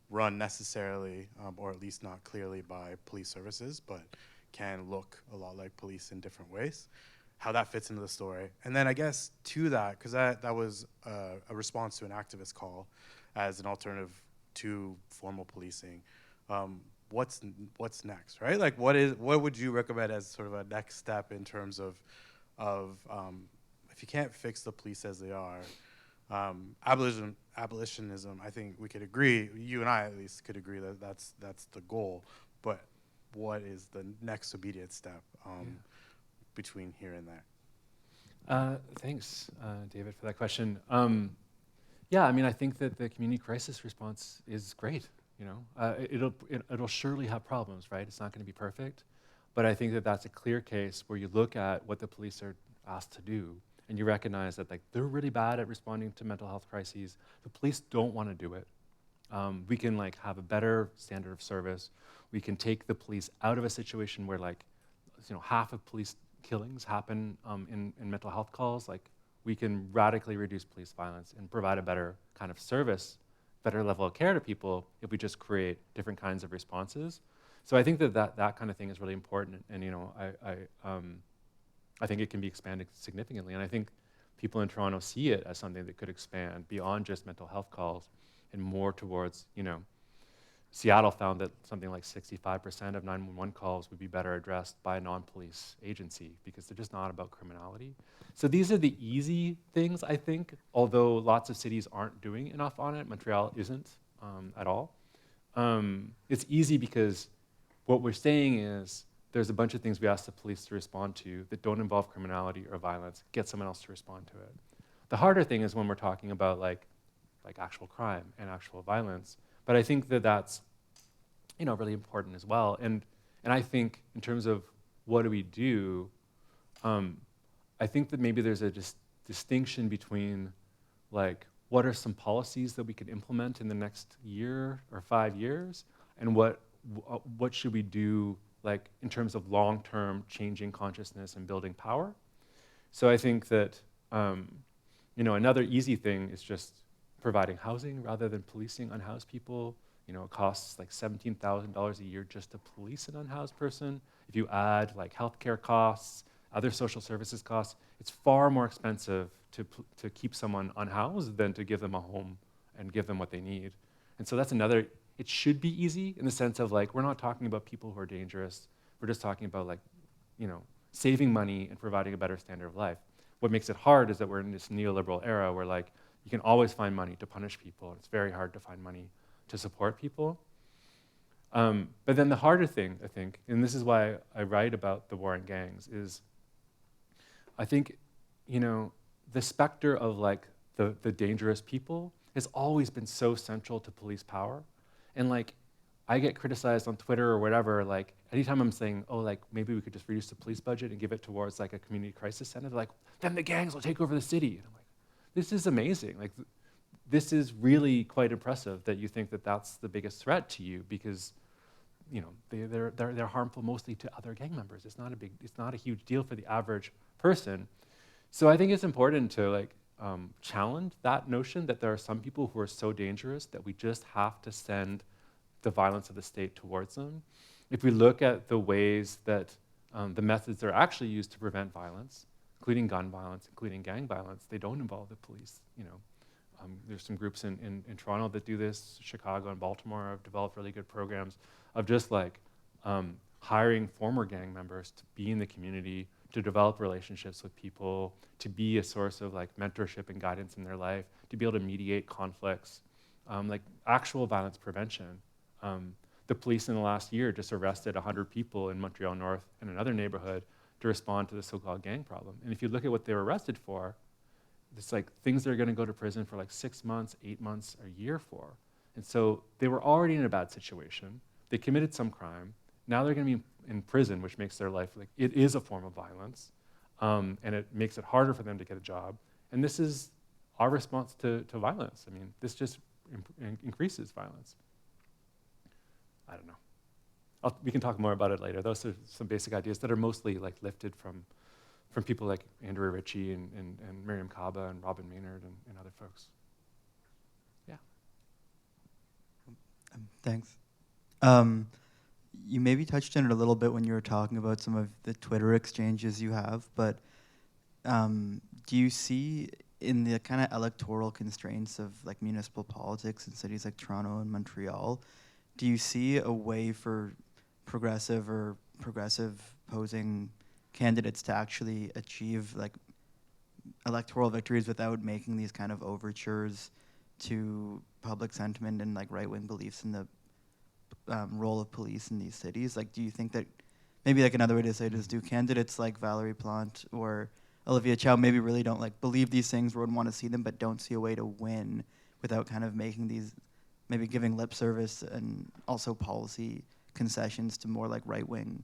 run necessarily, or at least not clearly by police services, but can look a lot like police in different ways, how that fits into the story. And then I guess to that, because that was a response to an activist call as an alternative to formal policing. What's next, right? Like, what would you recommend as sort of a next step in terms of if you can't fix the police as they are, abolitionism, I think we could agree, you and I at least could agree that that's the goal, but what is the next obedient step between here and there? Thanks, David, for that question. Yeah, I mean, I think that the community crisis response is great. It'll surely have problems, right? It's not going to be perfect, but I think that that's a clear case where you look at what the police are asked to do, and you recognize that, like, they're really bad at responding to mental health crises. The police don't want to do it. We can, like, have a better standard of service. We can take the police out of a situation where, like, half of police killings happen in mental health calls. Like, we can radically reduce police violence and provide a better kind of service, better level of care to people if we just create different kinds of responses. So I think that kind of thing is really important, and I think it can be expanded significantly, and I think people in Toronto see it as something that could expand beyond just mental health calls and more towards, Seattle found that something like 65% of 911 calls would be better addressed by a non-police agency because they're just not about criminality. So these are the easy things, I think, although lots of cities aren't doing enough on it. Montreal isn't at all. It's easy because what we're saying is there's a bunch of things we ask the police to respond to that don't involve criminality or violence. Get someone else to respond to it. The harder thing is when we're talking about like actual crime and actual violence. But I think that that's, really important as well. And I think in terms of what do we do, I think that maybe there's a distinction between, like, what are some policies that we could implement in the next year or 5 years, and what should we do, like, in terms of long-term changing consciousness and building power. So I think that another easy thing is just providing housing rather than policing unhoused people. It costs like $17,000 a year just to police an unhoused person. If you add like healthcare costs, other social services costs, it's far more expensive to keep someone unhoused than to give them a home and give them what they need. And so that's another, it should be easy in the sense of, like, we're not talking about people who are dangerous. We're just talking about, like, saving money and providing a better standard of life. What makes it hard is that we're in this neoliberal era where, like, you can always find money to punish people. It's very hard to find money to support people. But then the harder thing, I think, and this is why I write about the war on gangs, is I think, the specter of, like, the dangerous people has always been so central to police power. And, like, I get criticized on Twitter or whatever, like, anytime I'm saying, oh, like, maybe we could just reduce the police budget and give it towards, like, a community crisis center, they're like, then the gangs will take over the city. And I'm like, this is amazing. Like, this is really quite impressive that you think that that's the biggest threat to you, because they're harmful mostly to other gang members. It's not a huge deal for the average person. So I think it's important to challenge that notion that there are some people who are so dangerous that we just have to send the violence of the state towards them. If we look at the ways that the methods that are actually used to prevent violence, including gun violence, including gang violence, they don't involve the police. There's some groups in Toronto that do this. Chicago and Baltimore have developed really good programs of just hiring former gang members to be in the community, to develop relationships with people, to be a source of mentorship and guidance in their life, to be able to mediate conflicts, actual violence prevention. The police in the last year just arrested 100 people in Montreal North and another neighborhood to respond to the so-called gang problem. And if you look at what they were arrested for, it's things they're going to go to prison for 6 months, 8 months, a year for. And so they were already in a bad situation. They committed some crime. Now they're going to be in prison, which makes their life it is a form of violence, and it makes it harder for them to get a job. And this is our response to violence. I mean, this just increases violence. I don't know. We can talk more about it later. Those are some basic ideas that are mostly lifted from people like Andrew Ritchie and Miriam Kaba and Robin Maynard and other folks. Yeah. Thanks. You maybe touched on it a little bit when you were talking about some of the Twitter exchanges you have, but do you see in the kind of electoral constraints of municipal politics in cities like Toronto and Montreal, do you see a way for progressive posing candidates to actually achieve electoral victories without making these kind of overtures to public sentiment and right-wing beliefs in the role of police in these cities? Do you think that maybe another way to say it is, do candidates like Valerie Plante or Olivia Chow maybe really don't believe these things or would want to see them, but don't see a way to win without kind of making these, maybe giving lip service and also policy concessions to more right-wing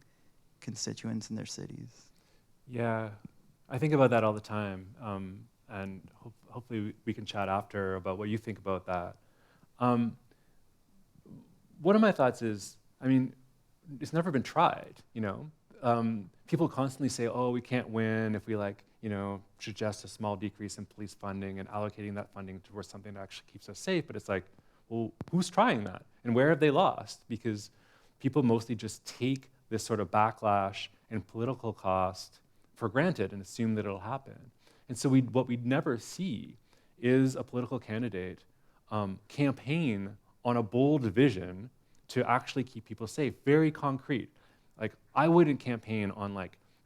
constituents in their cities? Yeah, I think about that all the time, and hopefully we can chat after about what you think about that. One of my thoughts is, it's never been tried, people constantly say, oh, we can't win if we suggest a small decrease in police funding and allocating that funding towards something that actually keeps us safe, but it's well, who's trying that? And where have they lost? Because people mostly just take this sort of backlash and political cost for granted and assume that it'll happen. And so what we'd never see is a political candidate campaign on a bold vision to actually keep people safe, very concrete. I wouldn't campaign on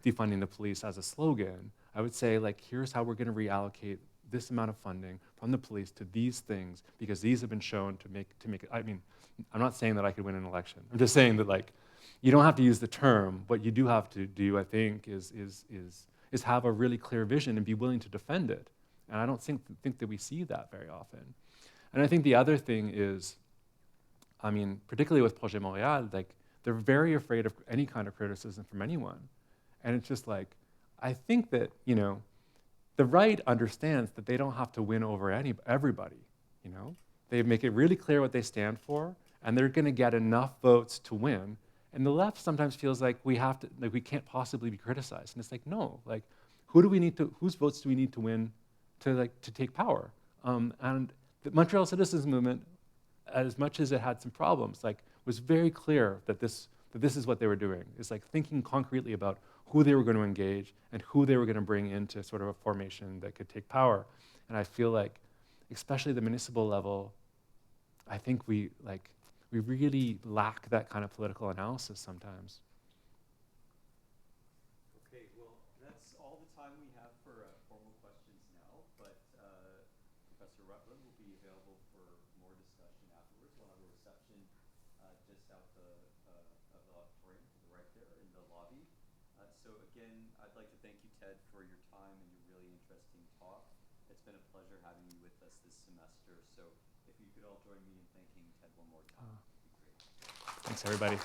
defunding the police as a slogan. I would say here's how we're gonna reallocate this amount of funding from the police to these things because these have been shown to make it. I'm not saying that I could win an election. I'm just saying that you don't have to use the term. What you do have to do, I think, is have a really clear vision and be willing to defend it. And I don't think that we see that very often. And I think the other thing is, particularly with Projet Montréal, they're very afraid of any kind of criticism from anyone. And it's just I think that, the right understands that they don't have to win over everybody, They make it really clear what they stand for, and they're gonna get enough votes to win. And the left sometimes feels we have to, we can't possibly be criticized. And it's no, whose votes do we need to win to take power? And the Montreal Citizens Movement, as much as it had some problems, was very clear that this is what they were doing. It's thinking concretely about who they were going to engage and who they were going to bring into sort of a formation that could take power. And I feel especially the municipal level, I think we really lack that kind of political analysis sometimes. Okay, well, that's all the time we have for formal questions now, but Professor Rutland will be available for more discussion afterwards. We'll have a reception just out of the auditorium to the right there in the lobby. So again, I'd like to thank you, Ted, for your time and your really interesting talk. It's been a pleasure having you with us this semester. So if you could all join me in thanking Ted one more time, that'd be great. Thanks, everybody.